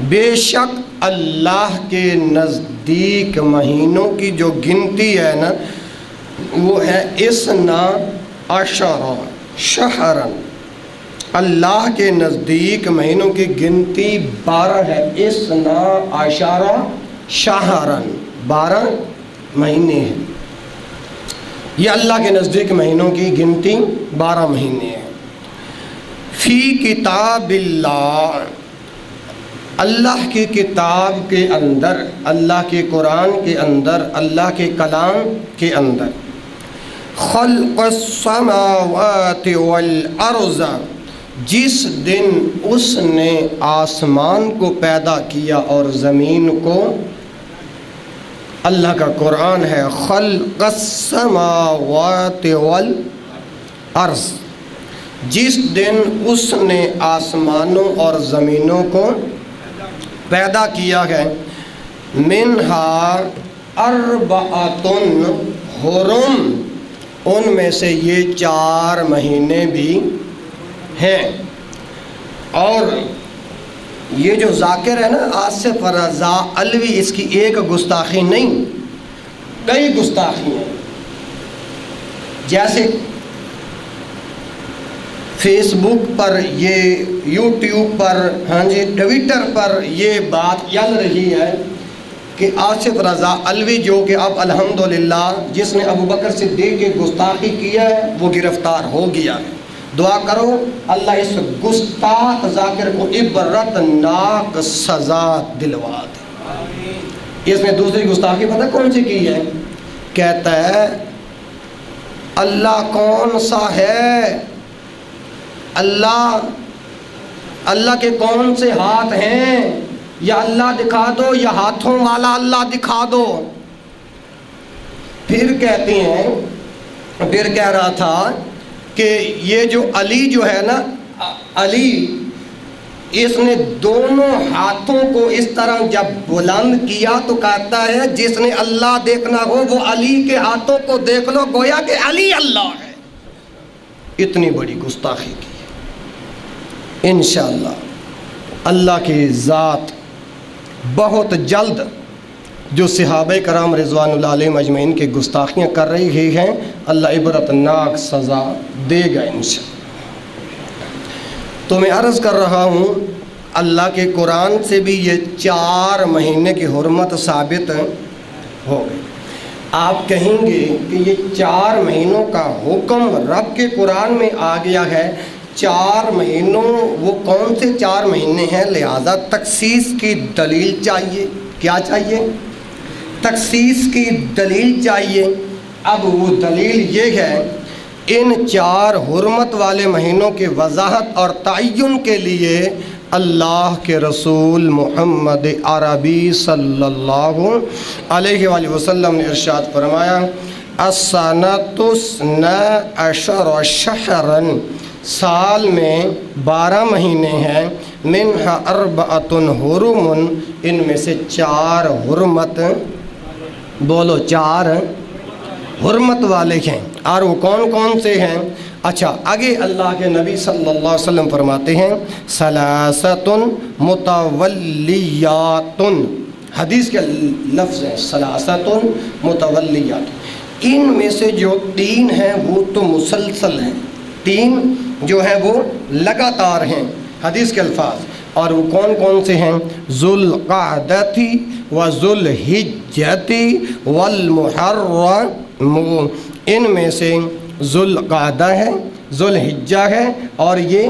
بے شک اللہ کے نزدیک مہینوں کی جو گنتی ہے نا وہ ہے 12 شہرا، اللہ کے نزدیک مہینوں کی گنتی 12 ہے، 12 شہرا، 12 مہینے ہیں۔ یہ اللہ کے نزدیک مہینوں کی گنتی 12 مہینے ہیں۔ فی کتاب اللہ، اللہ کی کتاب کے اندر، اللہ کے قرآن کے اندر، اللہ کے کلام کے اندر۔ خلق السماوات والارض، جس دن اس نے آسمان کو پیدا کیا اور زمین کو، اللہ کا قرآن ہے خلق السماوات والارض، جس دن اس نے آسمانوں اور زمینوں کو پیدا کیا ہے۔ منہا 4 حرم، ان میں سے یہ 4 مہینے بھی ہیں۔ اور یہ جو ذاکر ہے نا آصف رضا علوی، اس کی ایک گستاخی نہیں، کئی گستاخی ہیں۔ جیسے فیس بک پر، یہ یوٹیوب پر، ہاں جی ٹویٹر پر یہ بات چل رہی ہے کہ آصف رضا علوی جو کہ اب الحمدللہ جس نے ابو بکر صدیق کی گستاخی کیا ہے وہ گرفتار ہو گیا ہے۔ دعا کرو اللہ اس گستاخ ذاکر کو عبرتناک سزا دلوا دے۔ اس نے دوسری گستاخی پتہ کون سی کی ہے؟ کہتا ہے اللہ کون سا ہے، اللہ کے کون سے ہاتھ ہیں، یا اللہ دکھا دو یا ہاتھوں والا اللہ دکھا دو۔ پھر کہتے ہیں، پھر کہہ رہا تھا کہ یہ جو علی جو ہے نا، علی اس نے دونوں ہاتھوں کو اس طرح جب بلند کیا تو کہتا ہے جس نے اللہ دیکھنا ہو وہ علی کے ہاتھوں کو دیکھ لو، گویا کہ علی اللہ ہے۔ اتنی بڑی گستاخی کی۔ انشاءاللہ اللہ کی ذات بہت جلد جو صحابہ کرام رضوان اللہ علیہم اجمعین کی گستاخیاں کر رہی ہیں، اللہ عبرتناک سزا دے گا انشاءاللہ۔ تو میں عرض کر رہا ہوں اللہ کے قرآن سے بھی یہ 4 مہینے کی حرمت ثابت ہو گئی۔ آپ کہیں گے کہ یہ 4 مہینوں کا حکم رب کے قرآن میں آ گیا ہے، 4 مہینوں وہ کون سے 4 مہینے ہیں؟ لہذا تخصیص کی دلیل چاہیے۔ کیا چاہیے؟ تخصیص کی دلیل چاہیے۔ اب وہ دلیل یہ ہے، ان 4 حرمت والے مہینوں کی وضاحت اور تعین کے لیے اللہ کے رسول محمد عربی صلی اللہ علیہ وآلہ وسلم نے ارشاد فرمایا، السنۃ 12 شہرا، سال میں 12 مہینے ہیں، منہا 4 حرم، ان میں سے 4 حرمت، بولو 4 حرمت والے ہیں۔ اور وہ کون کون سے ہیں؟ اچھا آگے اللہ کے نبی صلی اللہ علیہ وسلم فرماتے ہیں ثلاثۃ متولیات، حدیث کے لفظ ہیں ثلاثۃ متولیات، ان میں سے جو 3 ہیں وہ تو مسلسل ہیں، 3 جو ہیں وہ لگاتار ہیں، حدیث کے الفاظ۔ اور وہ کون کون سے ہیں؟ ذوالقعدۃ و ذوالحجۃ والمحرم، ان میں سے ذوالقعدہ ہے، ذوالحجہ ہے اور یہ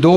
2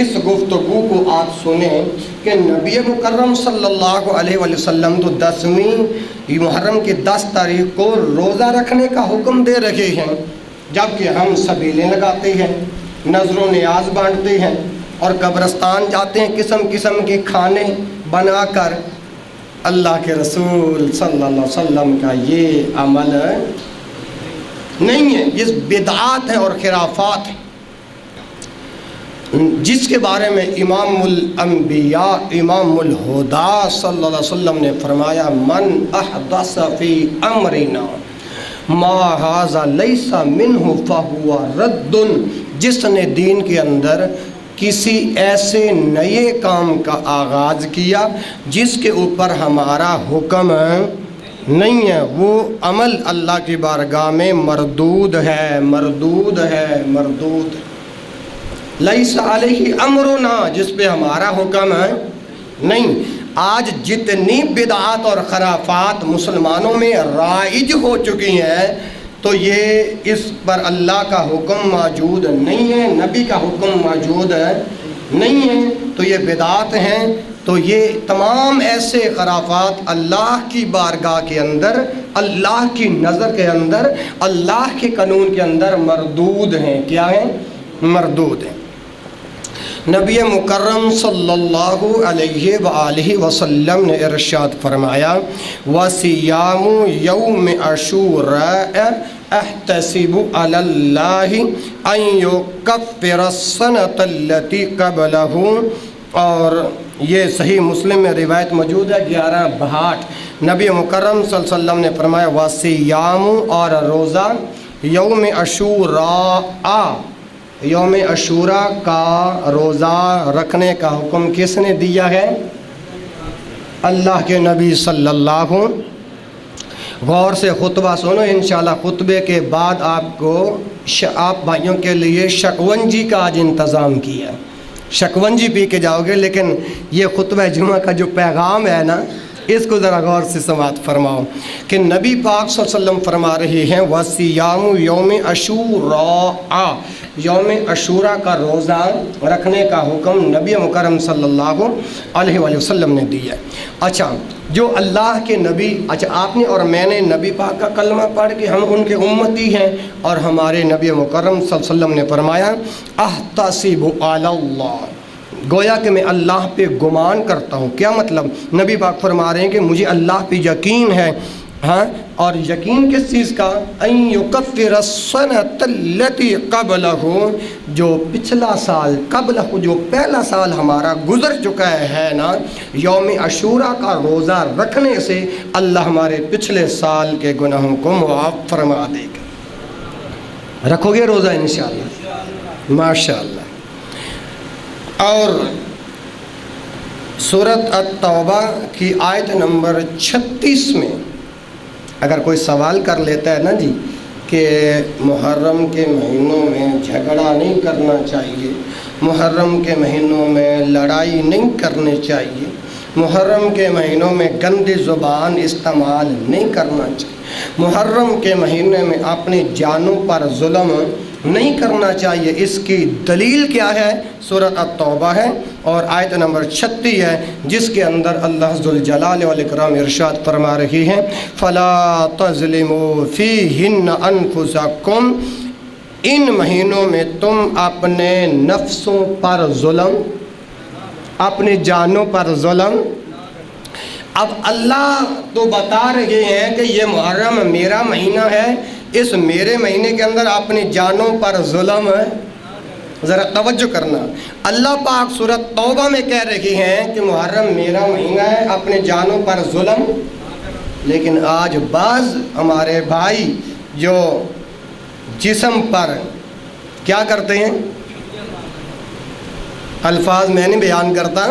اس گفتگو کو آپ سنیں کہ نبی مکرم صلی اللہ علیہ وسلم تو 10ویں محرم کی 10 تاریخ کو روزہ رکھنے کا حکم دے رہے ہیں، جبکہ ہم سبیلیں لگاتے ہیں، نظر و نیاز بانٹتے ہیں اور قبرستان جاتے ہیں قسم قسم کے کھانے بنا کر۔ اللہ کے رسول صلی اللہ علیہ وسلم کا یہ عمل نہیں ہے، یہ بدعات ہیں اور خرافات ہیں، جس کے بارے میں امام الانبیاء امام الہدا صلی اللہ علیہ وسلم نے فرمایا من احدث فی امرنا ما ھذا لیس منہ فہو رد، جس نے دین کے اندر کسی ایسے نئے کام کا آغاز کیا جس کے اوپر ہمارا حکم نہیں ہے، وہ عمل اللہ کی بارگاہ میں مردود ہے، مردود ہے، مردود ہے۔ لیس علیہ امرنا، جس پہ ہمارا حکم ہے نہیں۔ آج جتنی بدعات اور خرافات مسلمانوں میں رائج ہو چکی ہیں تو یہ اس پر اللہ کا حکم موجود نہیں ہے، نبی کا حکم موجود نہیں ہے، تو یہ بدعات ہیں۔ تو یہ تمام ایسے خرافات اللہ کی بارگاہ کے اندر، اللہ کی نظر کے اندر، اللہ کے قانون کے اندر مردود ہیں۔ کیا ہیں؟ مردود ہیں۔ نبی مکرم صلی اللہ علیہ وآلہ وسلم نے ارشاد فرمایا وَصِيَامُ يَوْمِ عَاشُورَاءَ احتسب علی اللہ ان یکفر السنۃ التی قبلہ، اور یہ صحیح مسلم میں روایت موجود ہے 1162۔ نبی مکرم صلی اللہ علیہ وسلم نے فرمایا وَصِيَامُ، اور روزہ، یوم عاشوراء، یوم عاشوراء کا روزہ رکھنے کا حکم کس نے دیا ہے؟ اللہ کے نبی صلی اللہ علیہ وسلم۔ غور سے خطبہ سنو، انشاءاللہ خطبے کے بعد آپ بھائیوں کے لیے شکنجی کا آج انتظام کیا، شکنجی پی کے جاؤ گے، لیکن یہ خطبہ جمعہ کا جو پیغام ہے نا، اس کو ذرا غور سے سماعت فرماؤ کہ نبی پاک صلی اللہ علیہ وسلم فرما رہے ہیں وَصِيَامُ يَوْمِ عَاشُورَاء، یوم عاشوراء کا روزہ رکھنے کا حکم نبی مکرم صلی اللہ علیہ وآلہ وسلم نے دیا ہے۔ اچھا، جو اللہ کے نبی، اچھا آپ نے اور میں نے نبی پاک کا کلمہ پڑھ کے ہم ان کے امتی ہیں، اور ہمارے نبی مکرم صلی اللہ علیہ وسلم نے فرمایا احتسب علی اللہ، گویا کہ میں اللہ پہ گمان کرتا ہوں۔ کیا مطلب؟ نبی پاک فرما رہے ہیں کہ مجھے اللہ پہ یقین ہے، ہاں، اور یقین کس چیز کا؟ ان یکفر السنۃ التی قبلہ، جو پچھلا سال، قبلہ جو پہلا سال ہمارا گزر چکا ہے نا، یوم عاشوراء کا روزہ رکھنے سے اللہ ہمارے پچھلے سال کے گناہوں کو معاف فرما دے گا۔ رکھو گے روزہ انشاءاللہ؟ ماشاءاللہ۔ اور سورۃ التوبہ کی آیت نمبر 36 میں اگر کوئی سوال کر لیتا ہے نا جی کہ محرم کے مہینوں میں جھگڑا نہیں کرنا چاہیے، محرم کے مہینوں میں لڑائی نہیں کرنی چاہیے، محرم کے مہینوں میں گندی زبان استعمال نہیں کرنا چاہیے، محرم کے مہینے میں اپنی جانوں پر ظلم نہیں کرنا چاہیے، اس کی دلیل کیا ہے؟ سورۃ التوبہ ہے اور آیت نمبر 36 ہے، جس کے اندر اللہ ذوالجلال والاکرام ارشاد فرما رہی ہیں فَلَا تَظْلِمُوا فِيهِنَّ أَنفُسَكُمْ، ان مہینوں میں تم اپنے نفسوں پر ظلم، اپنی جانوں پر ظلم۔ اب اللہ تو بتا رہے ہیں کہ یہ محرم میرا مہینہ ہے، اس میرے مہینے کے اندر اپنی جانوں پر ظلم ہے۔ ذرا توجہ کرنا، اللہ پاک سورۃ توبہ میں کہہ رہے ہیں کہ محرم میرا مہینہ ہے، اپنے جانوں پر ظلم، لیکن آج بعض ہمارے بھائی جو جسم پر کیا کرتے ہیں، الفاظ میں نہیں بیان کرتا،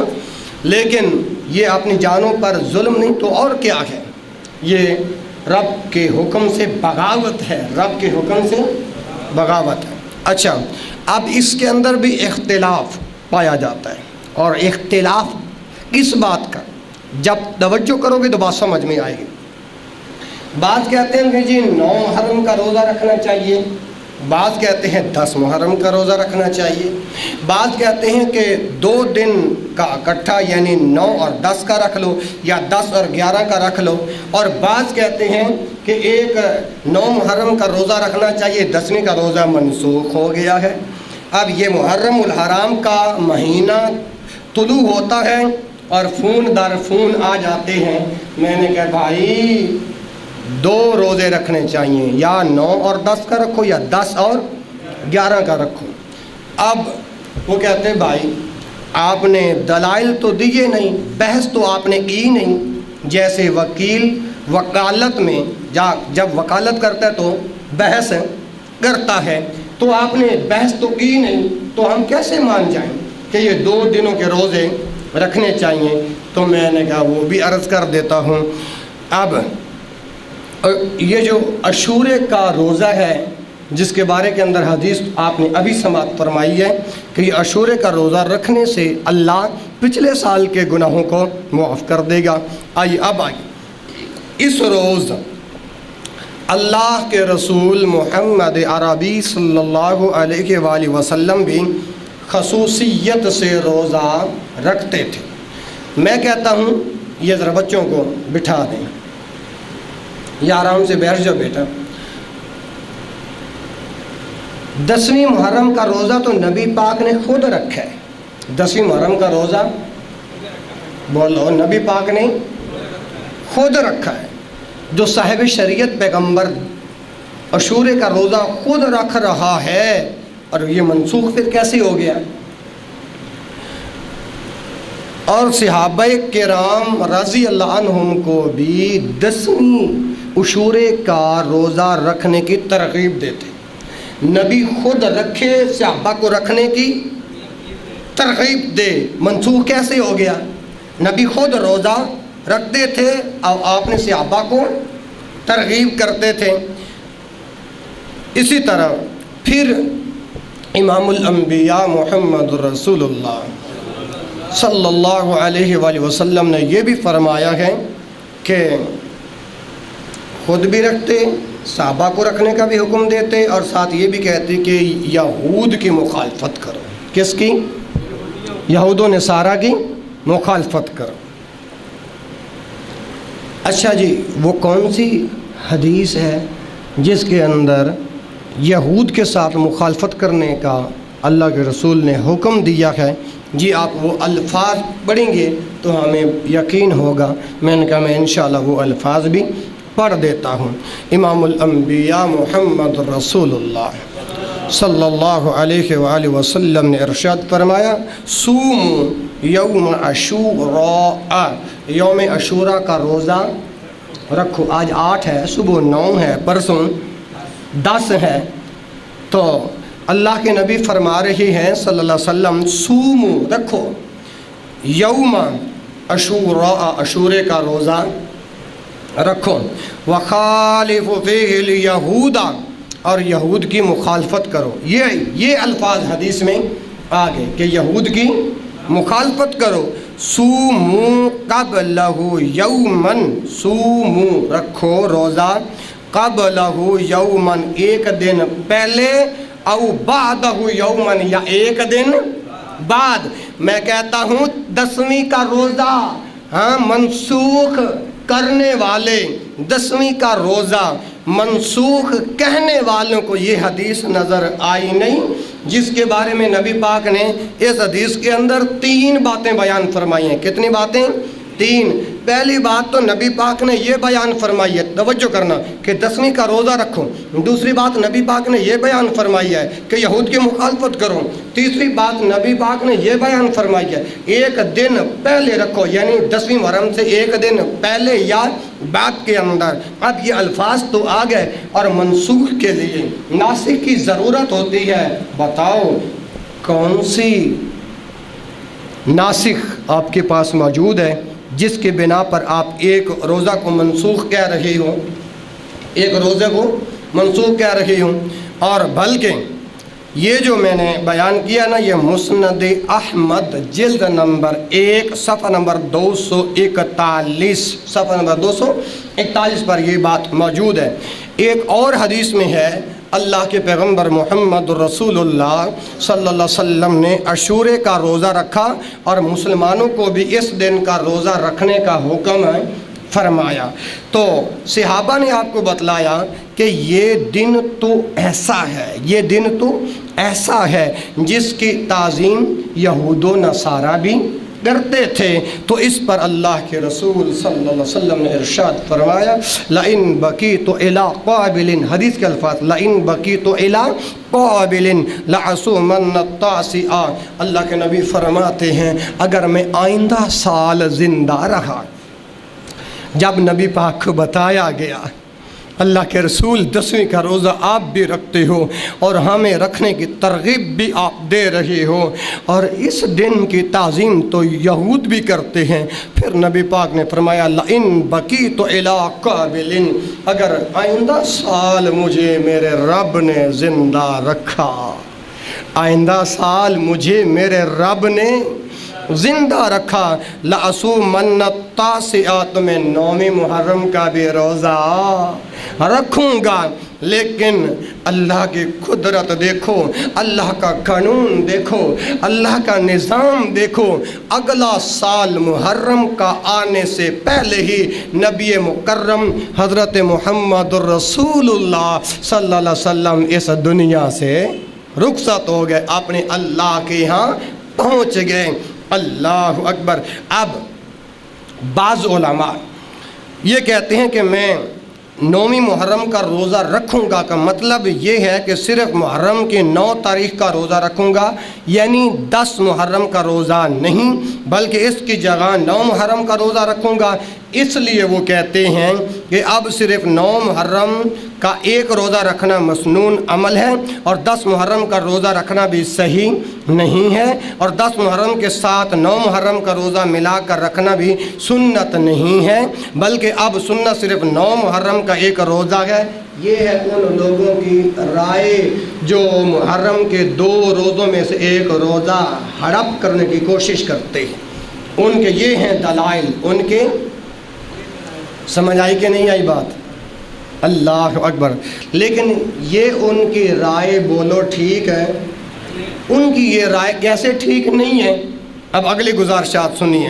لیکن یہ اپنی جانوں پر ظلم نہیں تو اور کیا ہے، یہ رب کے حکم سے بغاوت ہے، رب کے حکم سے بغاوت ہے۔ اچھا، اب اس کے اندر بھی اختلاف پایا جاتا ہے، اور اختلاف کس بات کا؟ جب توجہ کرو گے تو بات سمجھ میں آئے گی۔ بعض کہتے ہیں کہ جی 9 محرم کا روزہ رکھنا چاہیے، بعض کہتے ہیں 10 محرم کا روزہ رکھنا چاہیے، بعض کہتے ہیں کہ 2 دن کا اکٹھا یعنی 9 اور 10 کا رکھ لو یا 10 اور 11 کا رکھ لو، اور بعض کہتے ہیں کہ ایک 9 محرم کا روزہ رکھنا چاہیے، 10ویں کا روزہ منسوخ ہو گیا ہے۔ اب یہ محرم الحرام کا مہینہ طلوع ہوتا ہے اور فون در فون آ جاتے ہیں، میں نے کہا بھائی 2 روزے رکھنے چاہیے، یا 9 اور 10 کا رکھو یا 10 اور 11 کا رکھو۔ اب وہ کہتے ہیں بھائی آپ نے دلائل تو دیے نہیں، بحث تو آپ نے کی نہیں، جیسے وکیل وکالت میں جب وکالت کرتا ہے تو بحث کرتا ہے، تو آپ نے بحث تو کی نہیں، تو ہم کیسے مان جائیں کہ یہ 2 دنوں کے روزے رکھنے چاہیے؟ تو میں نے کہا وہ بھی عرض کر دیتا ہوں۔ اب یہ جو عاشورے کا روزہ ہے جس کے بارے کے اندر حدیث آپ نے ابھی سماعت فرمائی ہے کہ یہ عاشورے کا روزہ رکھنے سے اللہ پچھلے سال کے گناہوں کو معاف کر دے گا۔ آئیے اس روز اللہ کے رسول محمد عربی صلی اللہ علیہ وآلہ وسلم بھی خصوصیت سے روزہ رکھتے تھے۔ میں کہتا ہوں یہ ذرا بچوں کو بٹھا دیں یا آرام سے بیٹھ جاؤ بیٹا۔ 10ویں محرم کا روزہ تو نبی پاک نے خود رکھا ہے۔ 10ویں محرم کا روزہ بولو، نبی پاک نے خود رکھا ہے۔ جو صاحب شریعت پیغمبر عاشورے کا روزہ خود رکھ رہا ہے، اور یہ منسوخ پھر کیسے ہو گیا؟ اور صحابہ کرام رضی اللہ عنہم کو بھی 10ویں عاشورے کا روزہ رکھنے کی ترغیب دیتے، نبی خود رکھے صحابہ کو رکھنے کی ترغیب دے، منسوخ کیسے ہو گیا؟ نبی خود روزہ رکھتے تھے اور آپ نے صحابہ کو ترغیب کرتے تھے۔ اسی طرح پھر امام الانبیاء محمد رسول اللہ صلی اللہ علیہ وآلہ وسلم نے یہ بھی فرمایا ہے کہ خود بھی رکھتے، صحابہ کو رکھنے کا بھی حکم دیتے، اور ساتھ یہ بھی کہتے کہ یہود کی مخالفت کرو۔ کس کی؟ یہود و نصارہ کی مخالفت کرو۔ اچھا جی، وہ کون سی حدیث ہے جس کے اندر یہود کے ساتھ مخالفت کرنے کا اللہ کے رسول نے حکم دیا ہے؟ جی آپ وہ الفاظ پڑھیں گے تو ہمیں یقین ہوگا۔ میں نے کہا میں انشاءاللہ وہ الفاظ بھی پڑھ دیتا ہوں۔ امام الانبیاء محمد رسول اللہ صلی اللہ علیہ وآلہ وسلم نے ارشاد فرمایا، صوموا یوم عاشوراء، یوم عاشوراء کا روزہ رکھو۔ آج 8 ہے، صبح 9 ہے، پرسوں 10 ہے، تو اللہ کے نبی فرما رہے ہیں صلی اللہ علیہ وسلم، صوموا رکھو یوم عاشوراء، عاشورے کا روزہ رکھو، وخالفوا فیہ الیہود، اور یہود کی مخالفت کرو۔ یہ الفاظ حدیث میں آ گئے کہ یہود کی مخالفت کرو۔ صوموا قبلہ یومن، صوموا رکھو روزہ، قبلہ یومن ایک دن پہلے، او بعدہ یومن یا ایک دن بعد۔ میں کہتا ہوں 10ویں کا روزہ منسوخ کرنے والے، 10ویں کا روزہ منسوخ کہنے والوں کو یہ حدیث نظر آئی نہیں، جس کے بارے میں نبی پاک نے اس حدیث کے اندر 3 باتیں بیان فرمائی ہیں۔ کتنی باتیں؟ 3۔ پہلی بات تو نبی پاک نے یہ بیان فرمائی ہے، توجہ کرنا، کہ 10ویں کا روزہ رکھو۔ دوسری بات نبی پاک نے یہ بیان فرمائی ہے کہ یہود کی مخالفت کرو۔ تیسری بات نبی پاک نے یہ بیان فرمائی ہے ایک دن پہلے رکھو، یعنی 10ویں محرم سے ایک دن پہلے یا بعد کے اندر۔ اب یہ الفاظ تو آ گئے، اور منسوخ کے لیے ناسخ کی ضرورت ہوتی ہے۔ بتاؤ کون سی ناسخ آپ کے پاس موجود ہے جس کے بنا پر آپ ایک روزہ کو منسوخ کہہ رہے ہو، ایک روزے کو منسوخ کہہ رہے ہوں؟ اور بلکہ یہ جو میں نے بیان کیا نا، یہ مسند احمد جلد نمبر 1 صفحہ نمبر 241، صفحہ نمبر 241 پر یہ بات موجود ہے۔ ایک اور حدیث میں ہے، اللہ کے پیغمبر محمد رسول اللہ صلی اللہ علیہ وسلم نے عاشورے کا روزہ رکھا اور مسلمانوں کو بھی اس دن کا روزہ رکھنے کا حکم فرمایا۔ تو صحابہ نے آپ کو بتلایا کہ یہ دن تو ایسا ہے، یہ دن تو ایسا ہے جس کی تعظیم یہود و نصارہ بھی کرتے تھے۔ تو اس پر اللہ کے رسول صلی اللہ علیہ وسلم نے ارشاد فرمایا لَإِن بَقِيتُ إِلَىٰ قَابِلٍ، حدیث کے الفاظ لَإِن بَقِيتُ إِلَىٰ قَابِلٍ لَعَصُومَنَّ التَّاسِعَ، اللہ کے نبی فرماتے ہیں اگر میں آئندہ سال زندہ رہا۔ جب نبی پاک کو بتایا گیا اللہ کے رسول 10ویں کا روزہ آپ بھی رکھتے ہو اور ہمیں رکھنے کی ترغیب بھی آپ دے رہے ہو، اور اس دن کی تعظیم تو یہود بھی کرتے ہیں، پھر نبی پاک نے فرمایا لَإِن بَقِيتُ إِلَىٰ قَابِلٍ، اگر آئندہ سال مجھے میرے رب نے زندہ رکھا، آئندہ سال مجھے میرے رب نے زندہ رکھا، لَأَصُومَنَّ التَّاسِعَ، تو میں 9 محرم کا بھی روزہ رکھوں گا۔ لیکن اللہ کی قدرت دیکھو، اللہ کا قانون دیکھو، اللہ کا نظام دیکھو، اگلا سال محرم کا آنے سے پہلے ہی نبی مکرم حضرت محمد رسول اللہ صلی اللہ علیہ وسلم اس دنیا سے رخصت ہو گئے، اپنے اللہ کے ہاں پہنچ گئے۔ اللہ اکبر۔ اب بعض علماء یہ کہتے ہیں کہ میں 9 محرم کا روزہ رکھوں گا کا مطلب یہ ہے کہ صرف محرم کی 9 تاریخ کا روزہ رکھوں گا، یعنی 10 محرم کا روزہ نہیں بلکہ اس کی جگہ 9 محرم کا روزہ رکھوں گا۔ اس لیے وہ کہتے ہیں کہ اب صرف 9 محرم کا ایک روزہ رکھنا مسنون عمل ہے اور 10 محرم کا روزہ رکھنا بھی صحیح نہیں ہے، اور 10 محرم کے ساتھ 9 محرم کا روزہ ملا کر رکھنا بھی سنت نہیں ہے، بلکہ اب سنت صرف 9 محرم کا ایک روزہ ہے۔ یہ ہے ان لوگوں کی رائے جو محرم کے 2 روزوں میں سے ایک روزہ ہڑپ کرنے کی کوشش کرتے ہیں، ان کے یہ ہیں دلائل، ان کے سمجھ آئی کہ نہیں آئی بات؟ اللہ اکبر۔ لیکن یہ ان کی رائے بولو ٹھیک ہے، ان کی یہ رائے کیسے ٹھیک نہیں ہے؟ اب اگلی گزارشات سنیے۔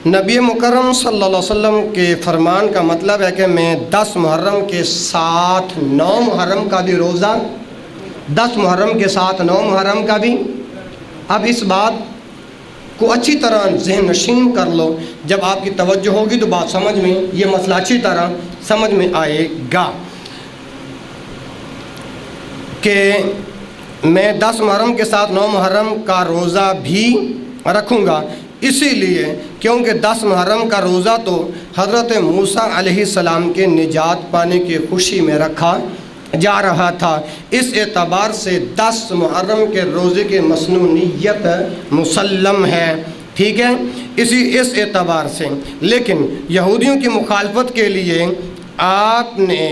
نبی مکرم صلی اللہ علیہ وسلم کے فرمان کا مطلب ہے کہ میں 10 محرم کے ساتھ 9 محرم کا بھی روزہ، 10 محرم کے ساتھ 9 محرم کا بھی۔ اب اس بات کو اچھی طرح ذہن نشین کر لو، جب آپ کی توجہ ہوگی تو بات سمجھ میں، یہ مسئلہ اچھی طرح سمجھ میں آئے گا کہ میں 10 محرم کے ساتھ 9 محرم کا روزہ بھی رکھوں گا، اسی لیے کیونکہ 10 محرم کا روزہ تو حضرت موسیٰ علیہ السلام کے نجات پانے کی خوشی میں رکھا جا رہا تھا، اس اعتبار سے 10 محرم کے روزے کی مسنونیت مسلم ہے، ٹھیک ہے، اس اعتبار سے۔ لیکن یہودیوں کی مخالفت کے لیے آپ نے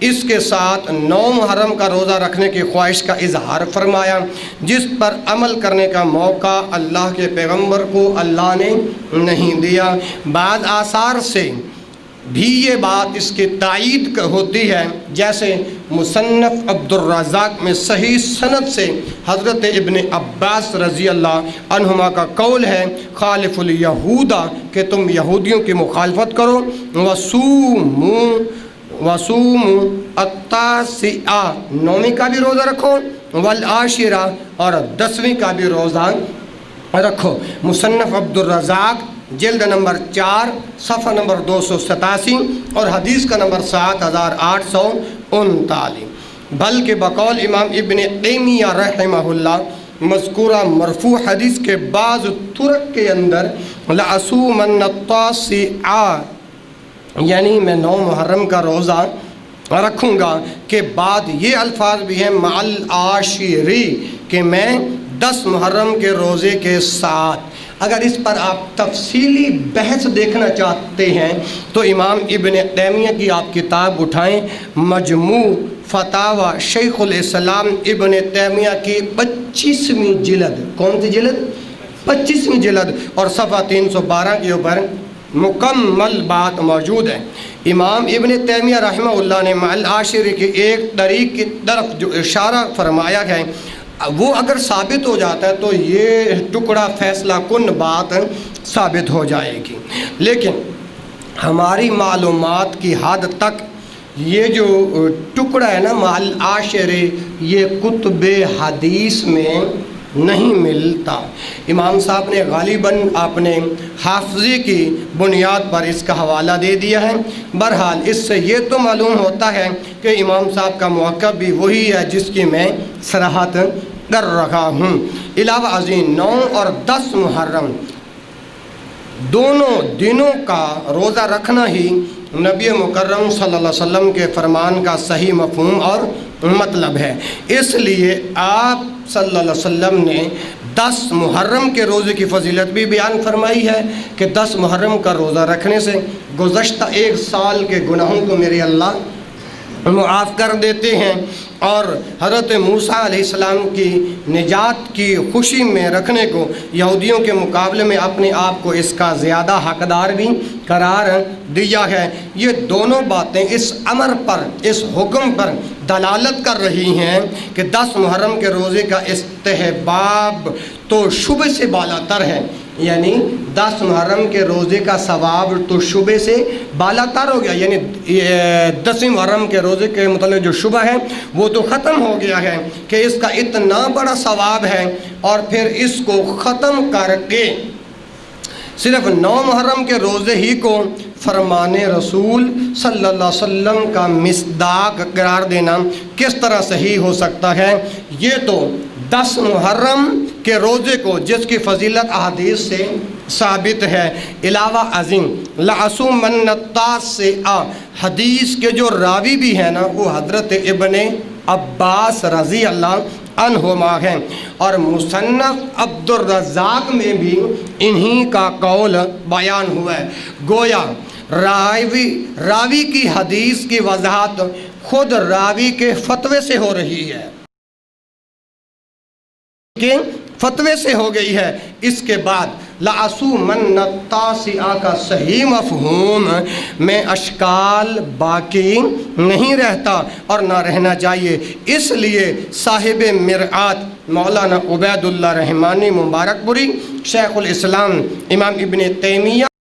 اس کے ساتھ 9 محرم کا روزہ رکھنے کی خواہش کا اظہار فرمایا، جس پر عمل کرنے کا موقع اللہ کے پیغمبر کو اللہ نے نہیں دیا۔ بعض آثار سے بھی یہ بات اس کی تائید ہوتی ہے، جیسے مصنف عبد الرزاق میں صحیح سند سے حضرت ابن عباس رضی اللہ عنہما کا قول ہے خالف الیہودا، کہ تم یہودیوں کی مخالفت کرو، وصوموا التاسعہ، 9ویں کا بھی روزہ رکھو، والعاشرہ، اور 10ویں کا بھی روزہ رکھو۔ مصنف عبد الرزاق جلد نمبر 4 صفحہ نمبر 287 اور حدیث کا نمبر 7839۔ بلکہ بقول امام ابن تیمیہ رحمہ اللہ مذکورہ مرفوع حدیث کے بعض طرق کے اندر لَأَصُومَنَّ التَّاسِعَ، یعنی میں 9 محرم کا روزہ رکھوں گا، کے بعد یہ الفاظ بھی ہیں مع العاشری، کہ میں 10 محرم کے روزے کے ساتھ۔ اگر اس پر آپ تفصیلی بحث دیکھنا چاہتے ہیں تو امام ابن تیمیہ کی آپ کتاب اٹھائیں، مجموع فتاوی شیخ الاسلام ابن تیمیہ کی 25ویں جلد، کون سی جلد؟ 25ویں جلد، اور صفحہ 312 کے اوپر مکمل بات موجود ہے۔ امام ابن تیمیہ رحمہ اللہ نے مع العاشر کے ایک طریق کی طرف جو اشارہ فرمایا ہے وہ اگر ثابت ہو جاتا ہے تو یہ ٹکڑا فیصلہ کن بات ثابت ہو جائے گی، لیکن ہماری معلومات کی حد تک یہ جو ٹکڑا ہے نا مع العاشر، یہ کتب حدیث میں نہیں ملتا۔ امام صاحب نے غالباً اپنے حافظی کی بنیاد پر اس کا حوالہ دے دیا ہے۔ بہرحال اس سے یہ تو معلوم ہوتا ہے کہ امام صاحب کا موقع بھی وہی ہے جس کی میں صراحت کر رہا ہوں۔ علاوہ ازیں 9 اور 10 محرم دونوں دنوں کا روزہ رکھنا ہی نبی مکرم صلی اللہ علیہ وسلم کے فرمان کا صحیح مفہوم اور مطلب ہے۔ اس لیے آپ صلی اللہ علیہ وسلم نے 10 محرم کے روزے کی فضیلت بھی بیان فرمائی ہے کہ 10 محرم کا روزہ رکھنے سے گزشتہ 1 سال کے گناہوں کو میرے اللہ معاف کر دیتے ہیں، اور حضرت موسیٰ علیہ السلام کی نجات کی خوشی میں رکھنے کو یہودیوں کے مقابلے میں اپنے آپ کو اس کا زیادہ حقدار بھی قرار دیا ہے۔ یہ دونوں باتیں اس امر پر، اس حکم پر دلالت کر رہی ہیں کہ 10 محرم کے روزے کا استحباب تو شبہ سے بالا تر ہے، یعنی 10 محرم کے روزے کا ثواب تو شبہ سے بالا تر ہو گیا، یعنی 10 محرم کے روزے کے متعلق جو شبہ ہے وہ تو ختم ہو گیا ہے کہ اس کا اتنا بڑا ثواب ہے، اور پھر اس کو ختم کر کے صرف 9 محرم کے روزے ہی کو فرمان رسول صلی اللہ علیہ وسلم کا مصداق قرار دینا کس طرح صحیح ہو سکتا ہے؟ یہ تو 10 محرم کے روزے کو جس کی فضیلت احادیث سے ثابت ہے۔ علاوہ ازیں لعصو من التاسع حدیث کے جو راوی بھی ہیں نا وہ حضرت ابن عباس رضی اللہ عنہما ہیں، اور مصنف عبد الرزاق میں بھی انہی کا قول بیان ہوا ہے۔ گویا راوی کی حدیث کی وضاحت خود راوی کے فتوے سے ہو رہی ہے، کہ فتوے سے ہو گئی ہے۔ اس کے بعد لعصو من التاسع کا صحیح مفہوم میں اشکال باقی نہیں رہتا اور نہ رہنا چاہیے، اس لیے صاحب مرآت مولانا عبید اللہ رحمانی مبارک پوری، شیخ الاسلام امام ابن تیمیہ